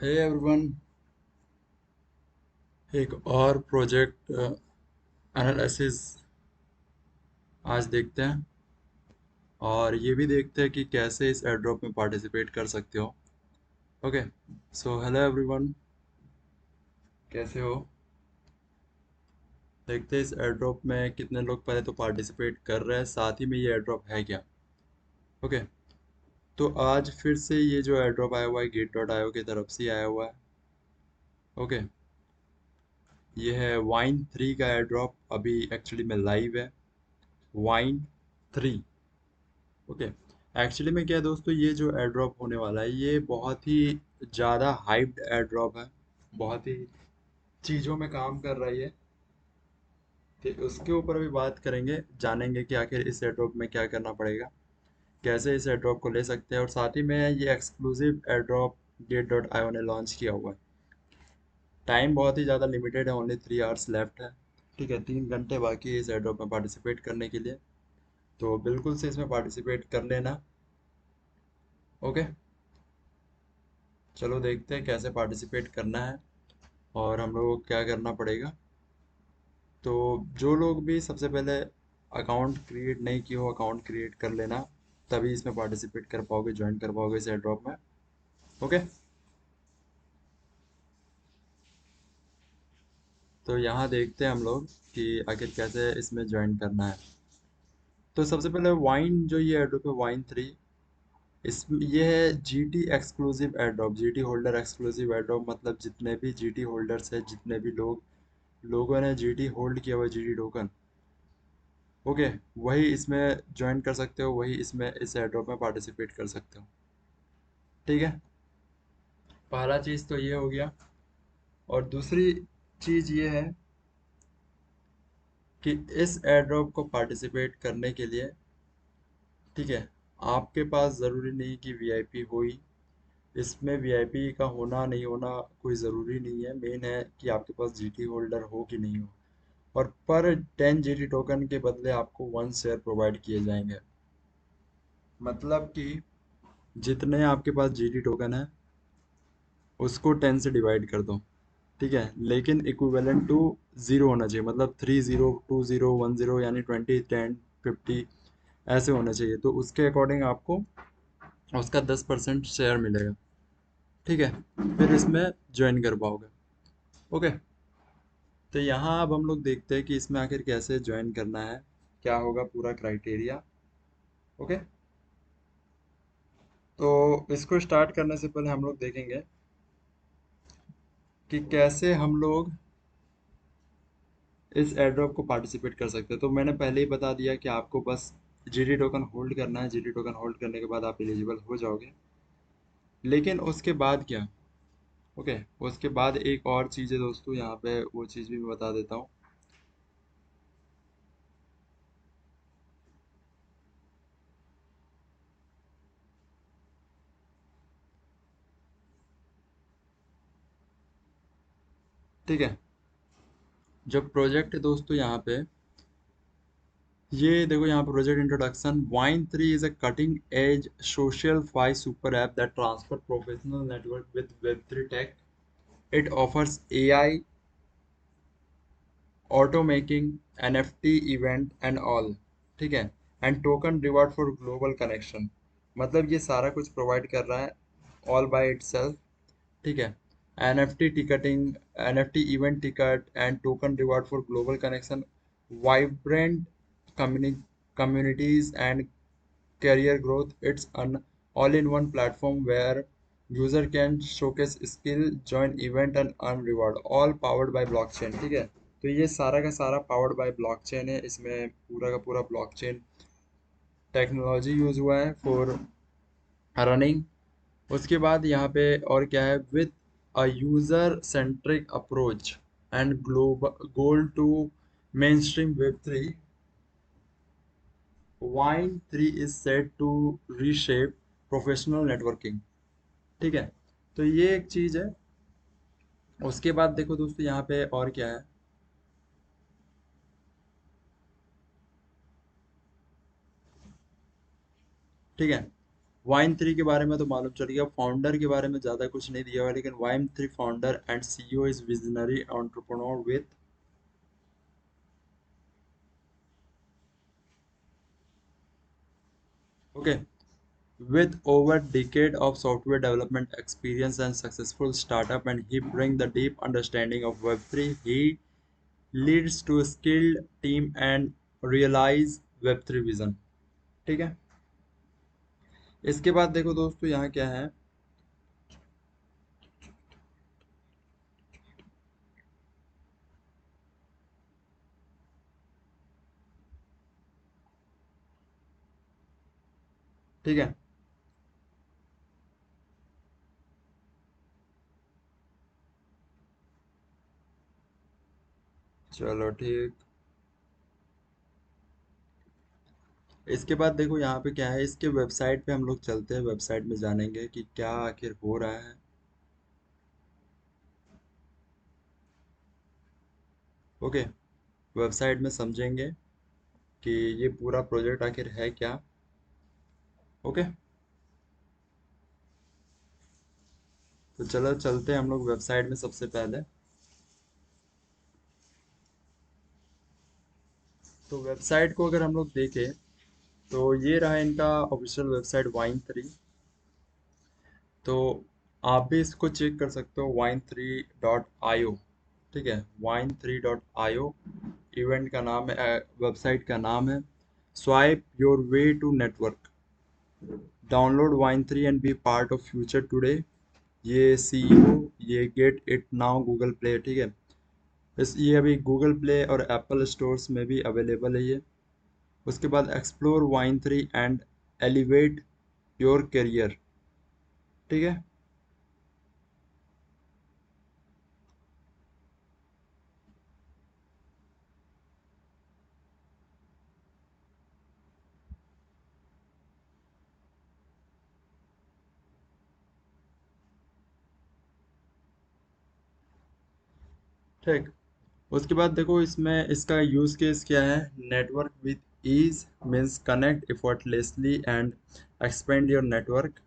Hey everyone, एक और project analysis आज देखते हैं। और ये भी देखते हैं कि कैसे इस एयरड्रॉप में पार्टिसिपेट कर सकते हो। ओके, सो हेलो एवरीवन, कैसे हो? देखते हैं इस एयरड्रॉप में कितने लोग पहले तो पार्टिसिपेट कर रहे हैं, साथ ही में ये एयरड्रॉप है क्या। ओके, तो आज फिर से ये जो एयरड्रॉप आया हुआ है git.io की तरफ से ही आया हुआ है। ओके, ये है वाइन 3 का एयरड्रॉप, अभी एक्चुअली में लाइव है। वाइन 3। ओके, एक्चुअली में क्या है दोस्तों, ये जो एयर ड्रॉप होने वाला है ये बहुत ही ज़्यादा हाइप्ड एयर ड्रॉप है। बहुत ही चीज़ों में काम कर रहा है ये। तो उसके ऊपर भी बात करेंगे, जानेंगे कि आखिर इस एयर ड्रॉप में क्या करना पड़ेगा, कैसे इस एयर ड्रॉप को ले सकते हैं। और साथ ही में ये एक्सक्लूसिव एयर ड्रॉप git.io ने लॉन्च किया हुआ है। टाइम बहुत ही ज़्यादा लिमिटेड है, ओनली 3 आवर्स लेफ्ट है। ठीक है, 3 घंटे बाकी है इस एयर ड्रॉप में पार्टिसिपेट करने के लिए। तो बिल्कुल से इसमें पार्टिसिपेट कर लेना। ओके, चलो देखते हैं कैसे पार्टिसिपेट करना है और हम लोगों को क्या करना पड़ेगा। तो जो लोग भी सबसे पहले अकाउंट क्रिएट नहीं किए हो, अकाउंट क्रिएट कर लेना, तभी इसमें पार्टिसिपेट कर पाओगे, ज्वाइन कर पाओगे इस एयर ड्रॉप में। ओके, तो यहाँ देखते हैं हम लोग कि आखिर कैसे इसमें ज्वाइन करना है। तो सबसे पहले वाइन जो ये एयर ड्रॉप है वाइन 3, इस ये है GT exclusive air drop. GT holder exclusive air drop मतलब जितने भी जीटी होल्डर्स है, जितने भी लोगों ने जीटी होल्ड किया हुआ जीटी टोकन, ओके, वही इसमें ज्वाइन कर सकते हो, वही इसमें इस एयरड्रॉप में पार्टिसिपेट कर सकते हो। ठीक है, पहला चीज़ तो ये हो गया। और दूसरी चीज़ ये है कि इस एयरड्रॉप को पार्टिसिपेट करने के लिए, ठीक है, आपके पास ज़रूरी नहीं कि वीआईपी हो ही। इसमें वीआईपी का होना नहीं होना कोई ज़रूरी नहीं है, मेन है कि आपके पास जीटी होल्डर हो कि नहीं हो। और पर 10 जीटी टोकन के बदले आपको 1 शेयर प्रोवाइड किए जाएंगे। मतलब कि जितने आपके पास जीटी टोकन है उसको 10 से डिवाइड कर दो। ठीक है, लेकिन इक्विवेलेंट टू ज़ीरो होना चाहिए, मतलब 30 20 10 यानी 20 10 50 ऐसे होना चाहिए। तो उसके अकॉर्डिंग आपको उसका 10% शेयर मिलेगा। ठीक है, फिर इसमें ज्वाइन कर पाओगे। ओके, तो यहाँ अब हम लोग देखते हैं कि इसमें आखिर कैसे ज्वाइन करना है, क्या होगा पूरा क्राइटेरिया। ओके, तो इसको स्टार्ट करने से पहले हम लोग देखेंगे कि कैसे हम लोग इस एयरड्रॉप को पार्टिसिपेट कर सकते हैं। तो मैंने पहले ही बता दिया कि आपको बस जीटी टोकन होल्ड करना है। जीटी टोकन होल्ड करने के बाद आप एलिजिबल हो जाओगे। लेकिन उसके बाद क्या? ओके, उसके बाद एक और चीज़ है दोस्तों, यहाँ पे वो चीज़ भी मैं बता देता हूँ। ठीक है, जो प्रोजेक्ट है दोस्तों यहाँ पे, ये देखो यहाँ पे project introduction. Wine 3 is a cutting edge social fi super app that transfer professional network with web 3 tech. It offers AI, auto making, NFT event and all. ठीक है, and token reward for global connection. मतलब ये सारा कुछ provide कर रहा है all by itself. ठीक है, NFT ticketing, NFT event ticket and token reward for global connection, vibrant communities and career growth. It's an all-in-one platform where user can showcase skill, join event and earn reward, all powered by blockchain। ठीक है, तो ये सारा का सारा powered by blockchain है। इसमें पूरा का पूरा ब्लॉकचेन टेक्नोलॉजी यूज हुआ है फॉर रनिंग। उसके बाद यहाँ पे और क्या है, with a user centric approach and global goal to mainstream web 3, Wine 3 is set to reshape professional networking. ठीक है, तो ये एक चीज है। उसके बाद देखो दोस्तों यहाँ पे और क्या है। ठीक है, वाइन थ्री के बारे में तो मालूम चल गया, फाउंडर के बारे में ज़्यादा कुछ नहीं दिया हुआ, लेकिन wine three founder and CEO is visionary entrepreneur with, okay, with over decade of software development experience and successful startup, and he bring the deep understanding of Web3. He leads to a skilled team and realize Web3 vision। ठीक है, इसके बाद देखो दोस्तों यहाँ क्या है। ठीक है, चलो ठीक। इसके बाद देखो यहाँ पे क्या है, इसके वेबसाइट पे हम लोग चलते हैं, वेबसाइट में जानेंगे कि क्या आखिर हो रहा है। ओके, वेबसाइट में समझेंगे कि ये पूरा प्रोजेक्ट आखिर है क्या। ओके, तो चलो चलते हैं हम लोग वेबसाइट में सबसे पहले। तो वेबसाइट को अगर हम लोग देखें तो ये रहा इनका ऑफिशियल वेबसाइट वाइन थ्री। तो आप भी इसको चेक कर सकते हो, Wine three dot I O. ठीक है, Wine three dot I O event का नाम है, वेबसाइट का नाम है। Swipe your way to network, download Wine three and be part of future today. ये सीईओ, ये get it now Google Play. ठीक है, इस ये अभी गूगल प्ले और एप्पल स्टोर्स में भी अवेलेबल है ये। उसके बाद explore Wine three and elevate your career. ठीक है, ठीक। उसके बाद देखो इसमें इसका यूज केस क्या है। Network with ease means connect effortlessly and expand your network.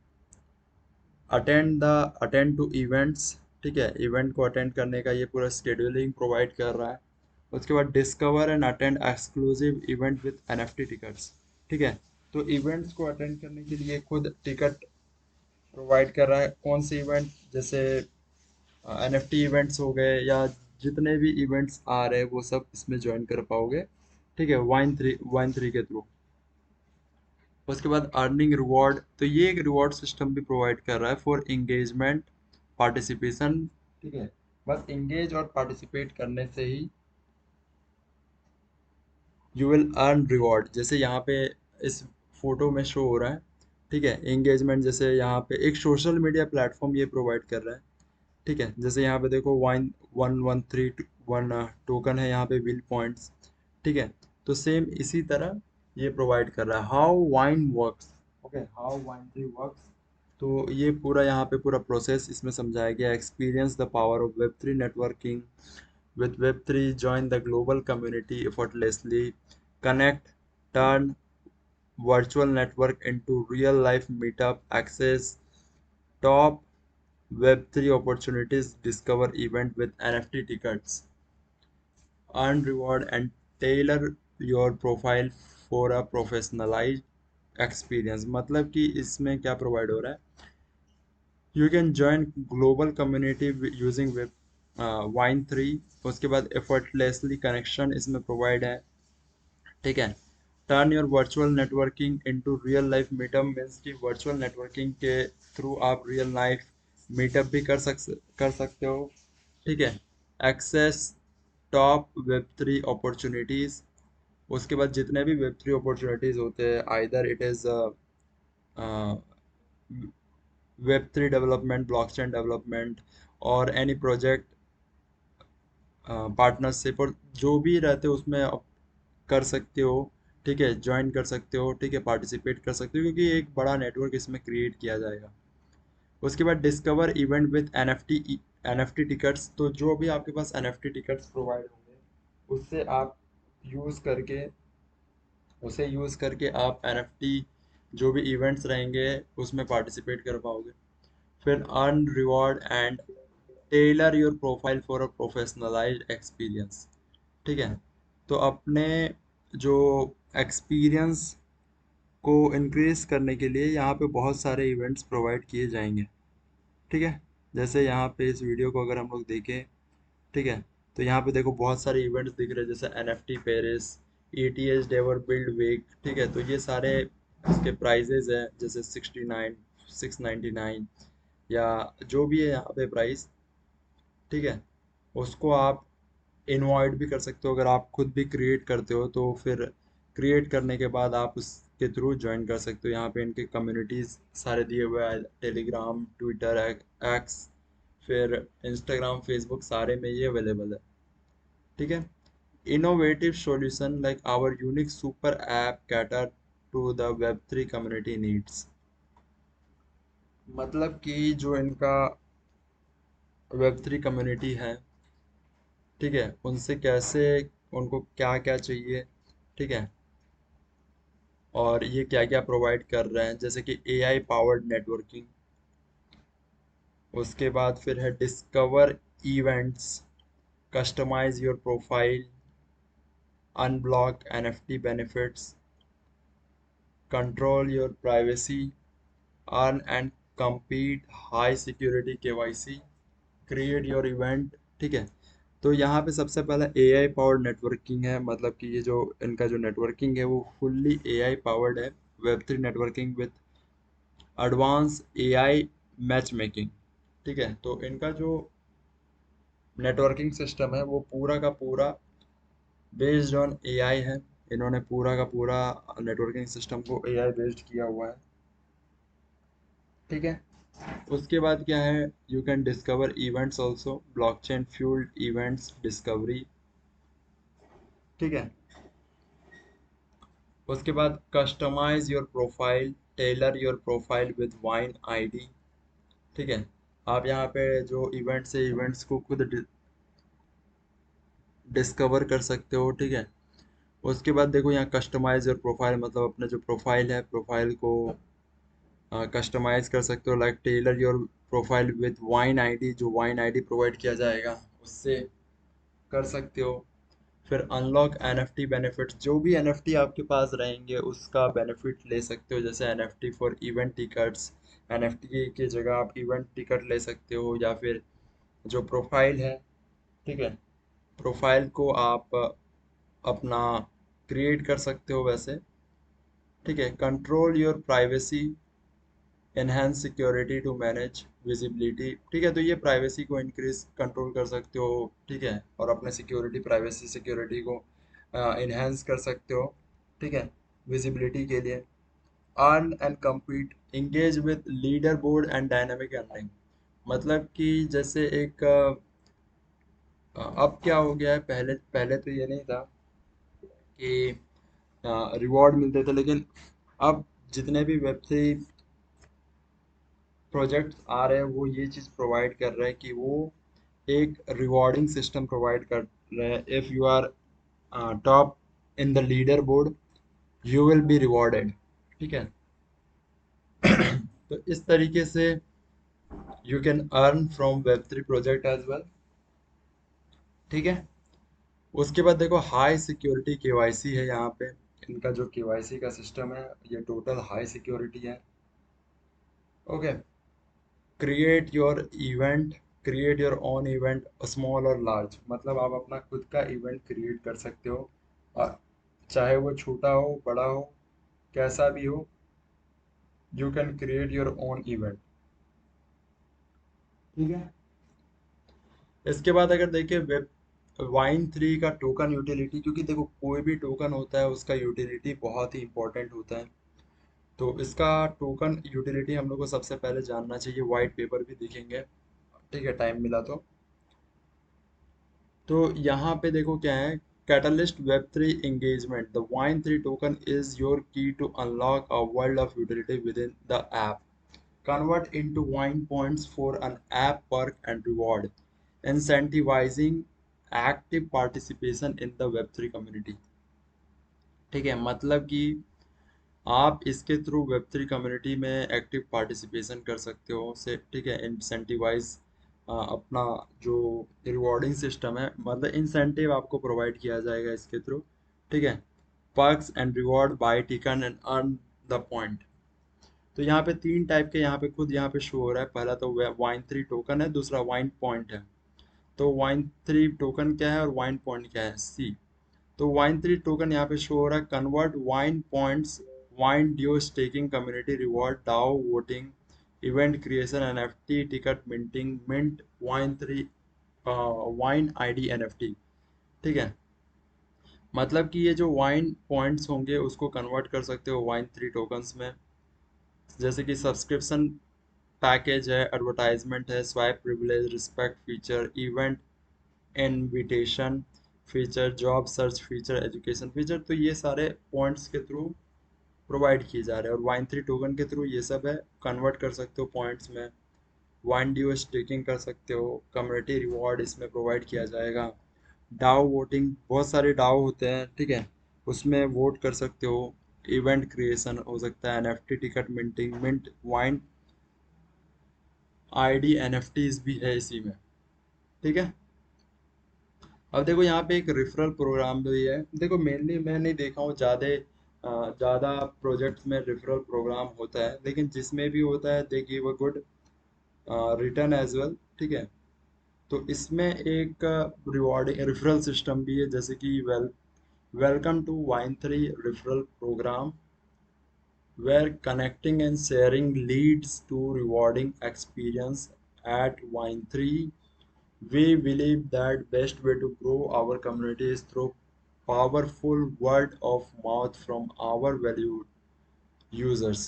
Attend to events. ठीक है, इवेंट को अटेंड करने का ये पूरा स्केड्यूलिंग प्रोवाइड कर रहा है। उसके बाद discover and attend exclusive event with NFT tickets. ठीक है, तो इवेंट्स को अटेंड करने के लिए खुद टिकट प्रोवाइड कर रहा है। कौन से इवेंट, जैसे एनएफटी इवेंट्स हो गए, या जितने भी इवेंट्स आ रहे हैं वो सब इसमें ज्वाइन कर पाओगे। ठीक है, वाइन थ्री के थ्रू। उसके बाद अर्निंग रिवॉर्ड, तो ये एक रिवॉर्ड सिस्टम भी प्रोवाइड कर रहा है फॉर एंगेजमेंट पार्टिसिपेशन। ठीक है, बस एंगेज और पार्टिसिपेट करने से ही यू विल अर्न रिवॉर्ड। जैसे यहाँ पे इस फोटो में शो हो रहा है। ठीक है, एंगेजमेंट, जैसे यहाँ पे एक सोशल मीडिया प्लेटफॉर्म ये प्रोवाइड कर रहा है। ठीक है, जैसे यहाँ पे देखो वाइन 1131 टोकन है यहाँ पे विल पॉइंट्स। ठीक है, तो सेम इसी तरह ये प्रोवाइड कर रहा है। How wine works, okay, how wine three works. तो ये पूरा यहाँ पे पूरा प्रोसेस इसमें समझाया गया। Experience the power of web three networking with Web3, join the global community effortlessly, connect, turn virtual network into real life meetup, access top Web3 opportunities, discover event with NFT tickets, earn reward and tailor your profile for a professionalized experience। मतलब कि इसमें क्या provide हो रहा है, you can join global community using web Wine three. उसके बाद effortlessly connection इसमें प्रोवाइड है। ठीक है, turn your virtual networking into real life meetup, means कि वर्चुअल नेटवर्किंग के थ्रू आप रियल लाइफ मीटअप भी कर सकते हो। ठीक है, access top web three opportunities. उसके बाद जितने भी वेब थ्री अपॉर्चुनिटीज होते हैं, either it is web three development, blockchain development, और एनी प्रोजेक्ट पार्टनरशिप, और जो भी रहते हो उसमें आप कर सकते हो। ठीक है, ज्वाइन कर सकते हो। ठीक है, पार्टिसिपेट कर सकते हो, क्योंकि एक बड़ा नेटवर्क इसमें क्रिएट किया जाएगा। उसके बाद discover event with NFT tickets. तो जो भी आपके पास एनएफटी टिकट्स प्रोवाइड होंगे उससे आप यूज़ करके उसे यूज़ करके आप एनएफटी जो भी इवेंट्स रहेंगे उसमें पार्टिसिपेट कर पाओगे। फिर earn reward and tailor your profile for a professionalised experience. ठीक है, तो अपने जो एक्सपीरियंस को इंक्रीज करने के लिए यहाँ पे बहुत सारे इवेंट्स प्रोवाइड किए जाएंगे। ठीक है, जैसे यहाँ पे इस वीडियो को अगर हम लोग देखें, ठीक है, तो यहाँ पे देखो बहुत सारे इवेंट्स दिख रहे हैं, जैसे NFT Paris, ETH Denver build week. ठीक है, तो ये सारे इसके प्राइजेज हैं, जैसे 69, 699 या जो भी है यहाँ पे प्राइस। ठीक है, उसको आप इनवाइट भी कर सकते हो, अगर आप खुद भी क्रिएट करते हो तो फिर क्रिएट करने के बाद आप उसके थ्रू ज्वाइन कर सकते हो। यहाँ पे इनके कम्युनिटीज सारे दिए हुए हैं, टेलीग्राम, ट्विटर, एक्स, फिर इंस्टाग्राम, फेसबुक, सारे में ये अवेलेबल है। ठीक है, innovative solution like our unique super app cater to the web 3 community needs. मतलब कि जो इनका वेब 3 कम्युनिटी है, ठीक है, उनसे कैसे, उनको क्या क्या चाहिए, ठीक है, और ये क्या क्या प्रोवाइड कर रहे हैं, जैसे कि AI पावर्ड नेटवर्किंग। उसके बाद फिर है discover events, customise your profile, unblock NFT benefits, control your privacy, earn and compete high security KYC, create your event. ठीक है, तो यहाँ पे सबसे पहला AI पावर्ड नेटवर्किंग है, मतलब कि ये जो इनका जो नेटवर्किंग है वो फुल्ली AI पावर्ड है। Web 3 networking with advance AI match making. ठीक है, तो इनका जो नेटवर्किंग सिस्टम है वो पूरा का पूरा बेस्ड ऑन AI है। इन्होंने पूरा का पूरा नेटवर्किंग सिस्टम को AI बेस्ड किया हुआ है। ठीक है, उसके बाद क्या है, you can discover events also, blockchain fuelled events discovery. ठीक है, उसके बाद customise your profile, tailor your profile with Wine ID। ठीक है, आप यहाँ पे जो इवेंट्स है, इवेंट्स को खुद डिस्कवर कर सकते हो। ठीक है, उसके बाद देखो यहाँ कस्टमाइज योर प्रोफाइल, मतलब अपने जो प्रोफाइल है, प्रोफाइल को कस्टमाइज कर सकते हो, like tailor your profile with Wine ID, जो वाइन ID प्रोवाइड किया जाएगा उससे कर सकते हो। फिर अनलॉक NFT बेनिफिट्स, जो भी NFT आपके पास रहेंगे उसका बेनिफिट ले सकते हो, जैसे NFT for event tickets, NFT की जगह आप इवेंट टिकट ले सकते हो, या फिर जो प्रोफाइल है, ठीक है, प्रोफाइल को आप अपना क्रिएट कर सकते हो वैसे। ठीक है, control your privacy, enhance security to manage visibility. ठीक है, तो ये प्राइवेसी को इंक्रीज कंट्रोल कर सकते हो। ठीक है, और अपने सिक्योरिटी, प्राइवेसी सिक्योरिटी को इन्हेंस कर सकते हो। ठीक है, विजिबिलिटी के लिए। Earn and compete, engage with leader board and dynamic earning. मतलब कि जैसे एक अब क्या हो गया है, पहले पहले तो ये नहीं था कि रिवॉर्ड मिलते थे, लेकिन अब जितने भी वेब 3 प्रोजेक्ट आ रहे हैं वो ये चीज़ प्रोवाइड कर रहे हैं कि वो एक रिवॉर्डिंग सिस्टम प्रोवाइड कर रहे हैं। If you are top in the leader board, you will be rewarded. ठीक है, तो इस तरीके से you can earn from web 3 project as well. ठीक है, उसके बाद देखो हाई सिक्योरिटी KYC है यहाँ पे। इनका जो KYC का सिस्टम है ये टोटल हाई सिक्योरिटी है। Okay, create your event, create your own event, small और लार्ज, मतलब आप अपना खुद का इवेंट क्रिएट कर सकते हो, और चाहे वो छोटा हो, बड़ा हो, कैसा भी हो, you can create your own event. ठीक है, इसके बाद अगर देखिए वेब वाइन 3 का टोकन यूटिलिटी, क्योंकि देखो कोई भी टोकन होता है उसका यूटिलिटी बहुत ही इंपॉर्टेंट होता है। तो इसका टोकन यूटिलिटी हम लोग को सबसे पहले जानना चाहिए, वाइट पेपर भी दिखेंगे। ठीक है, टाइम मिला तो यहाँ पे देखो क्या है, catalyst web 3 engagement, the wine 3 token is your key to unlock a world of utility within the app, convert into wine points for an app perk and reward, incentivizing active participation in the Web3 community। ठीक है, मतलब कि आप इसके through Web3 community में active participation कर सकते हो से, ठीक है। इंसेंटिवाइज अपना जो रिवॉर्डिंग सिस्टम है, मतलब इंसेंटिव आपको प्रोवाइड किया जाएगा इसके थ्रू, ठीक है। Perks and reward buy token and earn the point. तो यहाँ पे तीन टाइप के यहाँ पे खुद यहाँ पे शो हो रहा है। पहला तो वाइन थ्री टोकन है, दूसरा वाइन पॉइंट है। तो वाइन थ्री टोकन क्या है और वाइन पॉइंट क्या है, सी। तो वाइन थ्री टोकन यहाँ पे शो हो रहा है, convert wine points wine duo staking community reward DAO voting event creation NFT ticket minting mint wine three wine ID NFT, ठीक है। मतलब कि ये जो वाइन पॉइंट्स होंगे उसको कन्वर्ट कर सकते हो वाइन थ्री टोकन्स में, जैसे कि सब्सक्रिप्शन पैकेज है, एडवर्टाइजमेंट है, swipe privilege, respect feature, event invitation feature, job search feature, education feature. तो ये सारे पॉइंट्स के थ्रू प्रोवाइड किए जा रहे हैं, और वाइन थ्री टोकन के थ्रू ये सब है, कन्वर्ट कर सकते हो पॉइंट्स में। वाइन ड्यू स्टेकिंग कर सकते हो, कम्युनिटी रिवॉर्ड इसमें प्रोवाइड किया जाएगा। डाओ वोटिंग, बहुत सारे डाओ होते हैं, ठीक है, उसमें वोट कर सकते हो। इवेंट क्रिएशन हो सकता है, NFT ticket minting mint Wine ID NFTs भी है इसी में, ठीक है। अब देखो यहाँ पे एक रेफरल प्रोग्राम भी है। देखो मेनली मैं नहीं देखा हूँ ज़्यादा प्रोजेक्ट्स में रेफरल प्रोग्राम होता है, लेकिन जिसमें भी होता है they give a good return as well, ठीक है। तो इसमें एक रिवॉर्डिंग रेफरल सिस्टम भी है, जैसे कि welcome to Wine three referral program where connecting and sharing leads to rewarding experience at Wine 3. We believe that best way to grow our community is through powerful word of mouth from our valued users.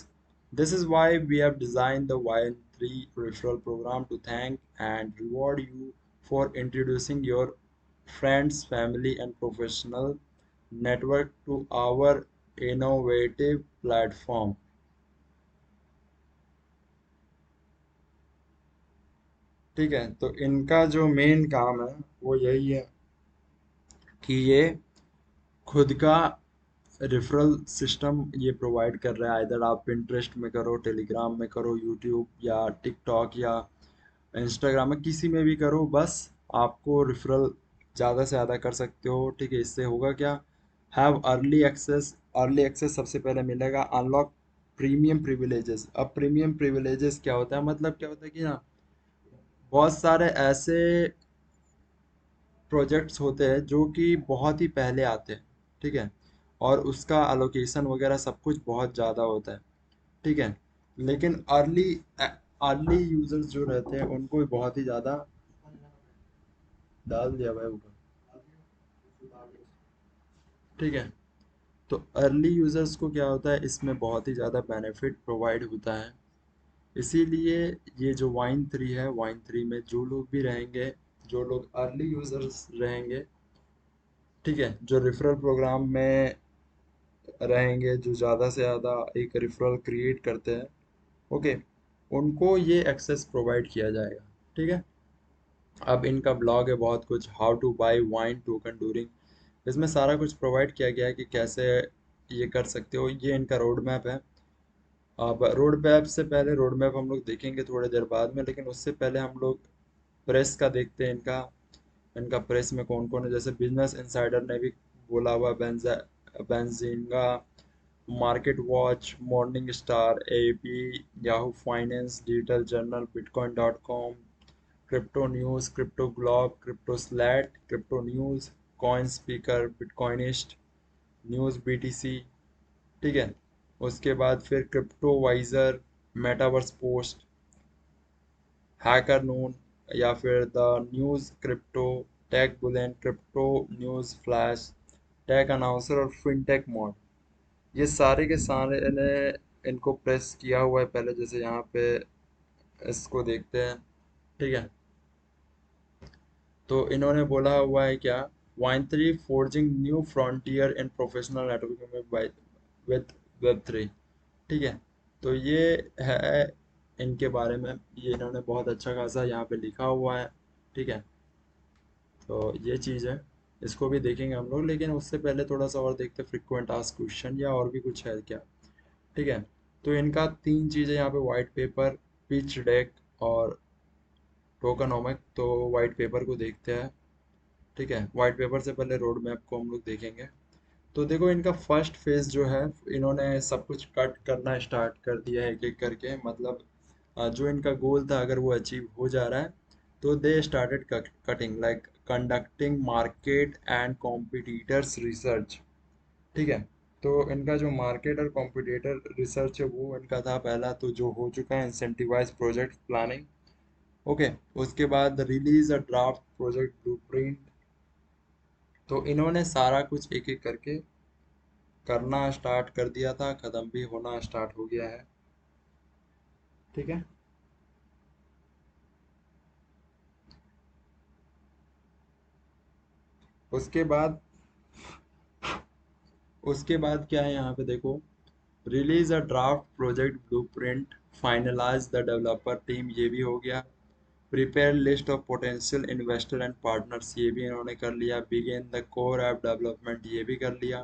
This is why we have designed the Wine 3 referral program to thank and reward you for introducing your friends, family, and professional network to our innovative platform. ठीक है, तो इनका जो main काम है वो यही है कि ये खुद का रेफरल सिस्टम ये प्रोवाइड कर रहा है। इधर आप पिंटरेस्ट में करो, टेलीग्राम में करो, यूट्यूब या टिकटॉक या इंस्टाग्राम में, किसी में भी करो, बस आपको रेफरल ज़्यादा से ज़्यादा कर सकते हो, ठीक है। इससे होगा क्या, have early access. Early access सबसे पहले मिलेगा। Unlock premium privileges. अब प्रीमियम प्रिविलेजेस क्या होता है, मतलब क्या होता है कि ना, बहुत सारे ऐसे प्रोजेक्ट्स होते हैं जो कि बहुत ही पहले आते हैं, ठीक है, और उसका अलोकेशन वगैरह सब कुछ बहुत ज़्यादा होता है, ठीक है। लेकिन अर्ली अर्ली यूजर्स जो रहते हैं उनको भी बहुत ही ज़्यादा डाल दिया भाई ऊपर, ठीक है। तो अर्ली यूजर्स को क्या होता है, इसमें बहुत ही ज़्यादा बेनिफिट प्रोवाइड होता है। इसीलिए ये जो वाइन थ्री है, वाइन थ्री में जो लोग भी रहेंगे, जो लोग अर्ली यूजर्स रहेंगे, ठीक है, जो रेफरल प्रोग्राम में रहेंगे, जो ज़्यादा से ज़्यादा एक रेफरल क्रिएट करते हैं, ओके, उनको ये एक्सेस प्रोवाइड किया जाएगा, ठीक है। अब इनका ब्लॉग है बहुत कुछ, how two by wine token during, इसमें सारा कुछ प्रोवाइड किया गया है कि कैसे ये कर सकते हो। ये इनका रोड मैप है। अब रोड मैप से पहले, रोड मैप हम लोग देखेंगे थोड़ी देर बाद में, लेकिन उससे पहले हम लोग प्रेस का देखते हैं। इनका इनका प्रेस में कौन कौन है, जैसे बिजनेस इंसाइडर ने भी बोला हुआ, Benzinga, MarketWatch, Morningstar, AP, Yahoo Finance, Digital Journal, Bitcoin dot com, Crypto News, Crypto Globe, Crypto Slate, Crypto News, Coin Speaker, Bitcoinist News, BTC, ठीक है। उसके बाद फिर Crypto Wiser, Metaverse Post, Hacker Noon, या फिर the News Crypto, Tech Bullion, Crypto News Flash, Tech Announcer और Fintech Mod. ये सारे के सारे ने इनको प्रेस किया हुआ है पहले, जैसे यहाँ पे इसको देखते हैं, ठीक है। तो इन्होंने बोला हुआ है क्या, wine three forging new frontier in professional networking with web three, ठीक है। तो ये है इनके बारे में, ये इन्होंने बहुत अच्छा खासा यहाँ पे लिखा हुआ है, ठीक है। तो ये चीज़ है, इसको भी देखेंगे हम लोग, लेकिन उससे पहले थोड़ा सा और देखते हैं फ्रिक्वेंट आस्क क्वेश्चन, या और भी कुछ है क्या। ठीक है। तो इनका तीन चीज़ें यहाँ पे, वाइट पेपर, पिच डेक और टोकनोमिक। तो वाइट पेपर को देखते हैं। ठीक है, वाइट पेपर से पहले रोड मैप को हम लोग देखेंगे। तो देखो इनका फर्स्ट फेज जो है, इन्होंने सब कुछ कट करना स्टार्ट कर दिया है एक एक करके। मतलब जो इनका गोल था अगर वो अचीव हो जा रहा है तो they started cutting, like conducting market and competitors research. ठीक है। तो इनका जो मार्केट और कॉम्पिटिटर रिसर्च है वो इनका था पहला, तो जो हो चुका है इंसेंटिवाइज प्रोजेक्ट प्लानिंग। ओके। उसके बाद release a draft project blueprint. तो इन्होंने सारा कुछ एक एक करके करना स्टार्ट कर दिया था, खत्म भी होना स्टार्ट हो गया है। ठीक है। उसके बाद उसके बाद क्या है यहाँ पे देखो, release a draft project blueprint, finalise the developer team, ये भी हो गया। Prepare list of potential investor and partners, ये भी इन्होंने कर लिया। Begin the core app development, ये भी कर लिया।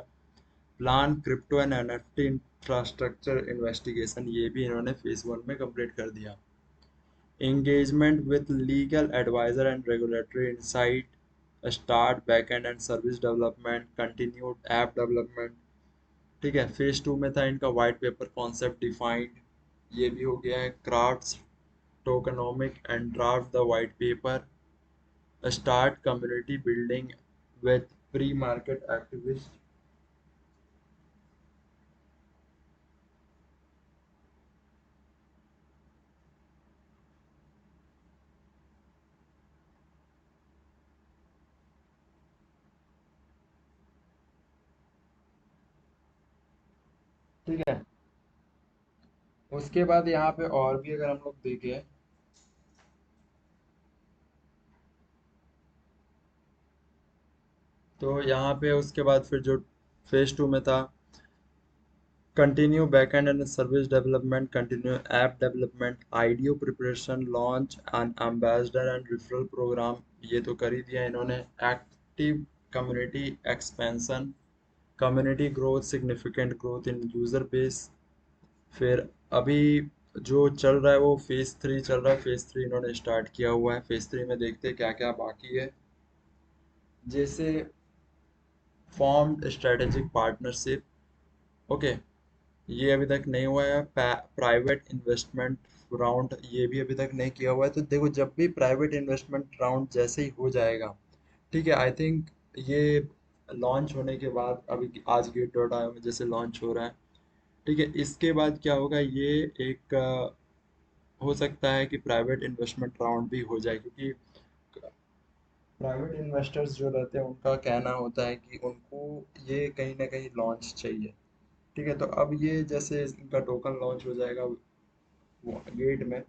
Plan crypto and NFT infrastructure investigation, ये भी इन्होंने फेज वन में कंप्लीट कर दिया। engagement with legal advisor and regulatory insight, start backend and service development, continued app development। ठीक है। फेज टू में था इनका वाइट पेपर कॉन्सेप्ट डिफाइंड, ये भी हो गया है। Crafts tokenomic and draft the white paper, start community building with pre market activist. ठीक है। उसके बाद यहाँ पे और भी अगर हम लोग देखें, तो यहाँ पे उसके बाद फिर जो फेज टू में था, continue backend and service development, continue app development, IDO preparation, launch and ambassador and referral program, ये तो कर ही दिया इन्होंने। Active community expansion, community growth, significant growth in user base. फिर अभी जो चल रहा है वो फेज थ्री चल रहा है। फेज थ्री इन्होंने स्टार्ट किया हुआ है। फेज थ्री में देखते हैं क्या क्या बाकी है। जैसे फॉर्म्ड स्ट्रेटेजिक पार्टनरशिप। ओके। ये अभी तक नहीं हुआ है। प्राइवेट इन्वेस्टमेंट राउंड, ये भी अभी तक नहीं किया हुआ है। तो देखो जब भी प्राइवेट इन्वेस्टमेंट राउंड जैसे ही हो जाएगा, ठीक है, आई थिंक ये लॉन्च होने के बाद, अभी आज गेट डॉट आयो में जैसे लॉन्च हो रहा है, ठीक है, इसके बाद क्या होगा, ये एक हो सकता है कि प्राइवेट इन्वेस्टमेंट राउंड भी हो जाए, क्योंकि प्राइवेट इन्वेस्टर्स जो रहते हैं उनका कहना होता है कि उनको ये कहीं ना कहीं लॉन्च चाहिए। ठीक है। तो अब ये जैसे इनका टोकन लॉन्च हो जाएगा गेट में,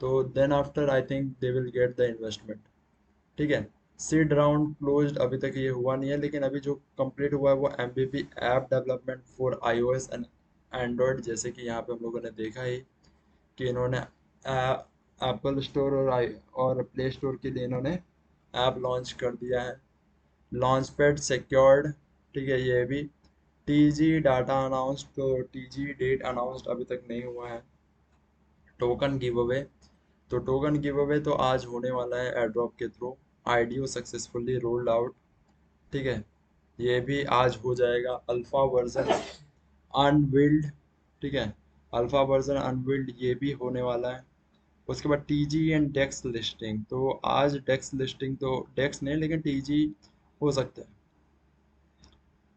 तो then after I think they will get the investment. ठीक है। सीड राउंड क्लोज्ड अभी तक ये हुआ नहीं है, लेकिन अभी जो कंप्लीट हुआ है वो MVP app development for iOS and Android. जैसे कि यहाँ पे हम लोगों ने देखा ही कि इन्होंने एप्पल स्टोर और प्ले स्टोर के लिए इन्होंने ऐप लॉन्च कर दिया है। Launch pad secured. ठीक है। ये भी टीजी डाटा अनाउंस्ड, तो टीजी डेट अनाउंस्ड अभी तक नहीं हुआ है। टोकन गिव अवे, तो टोकन गिव अवे तो आज होने वाला है एयरड्रॉप के through. IDO successfully rolled out. ठीक है। ये भी आज हो जाएगा। Alpha version unveiled. ठीक है। अल्फा वर्जन अनविल्ड ये भी होने वाला है। उसके बाद टीजी एंड डेक्स लिस्टिंग, तो आज डेक्स लिस्टिंग, तो डेक्स नहीं लेकिन टीजी हो सकता है।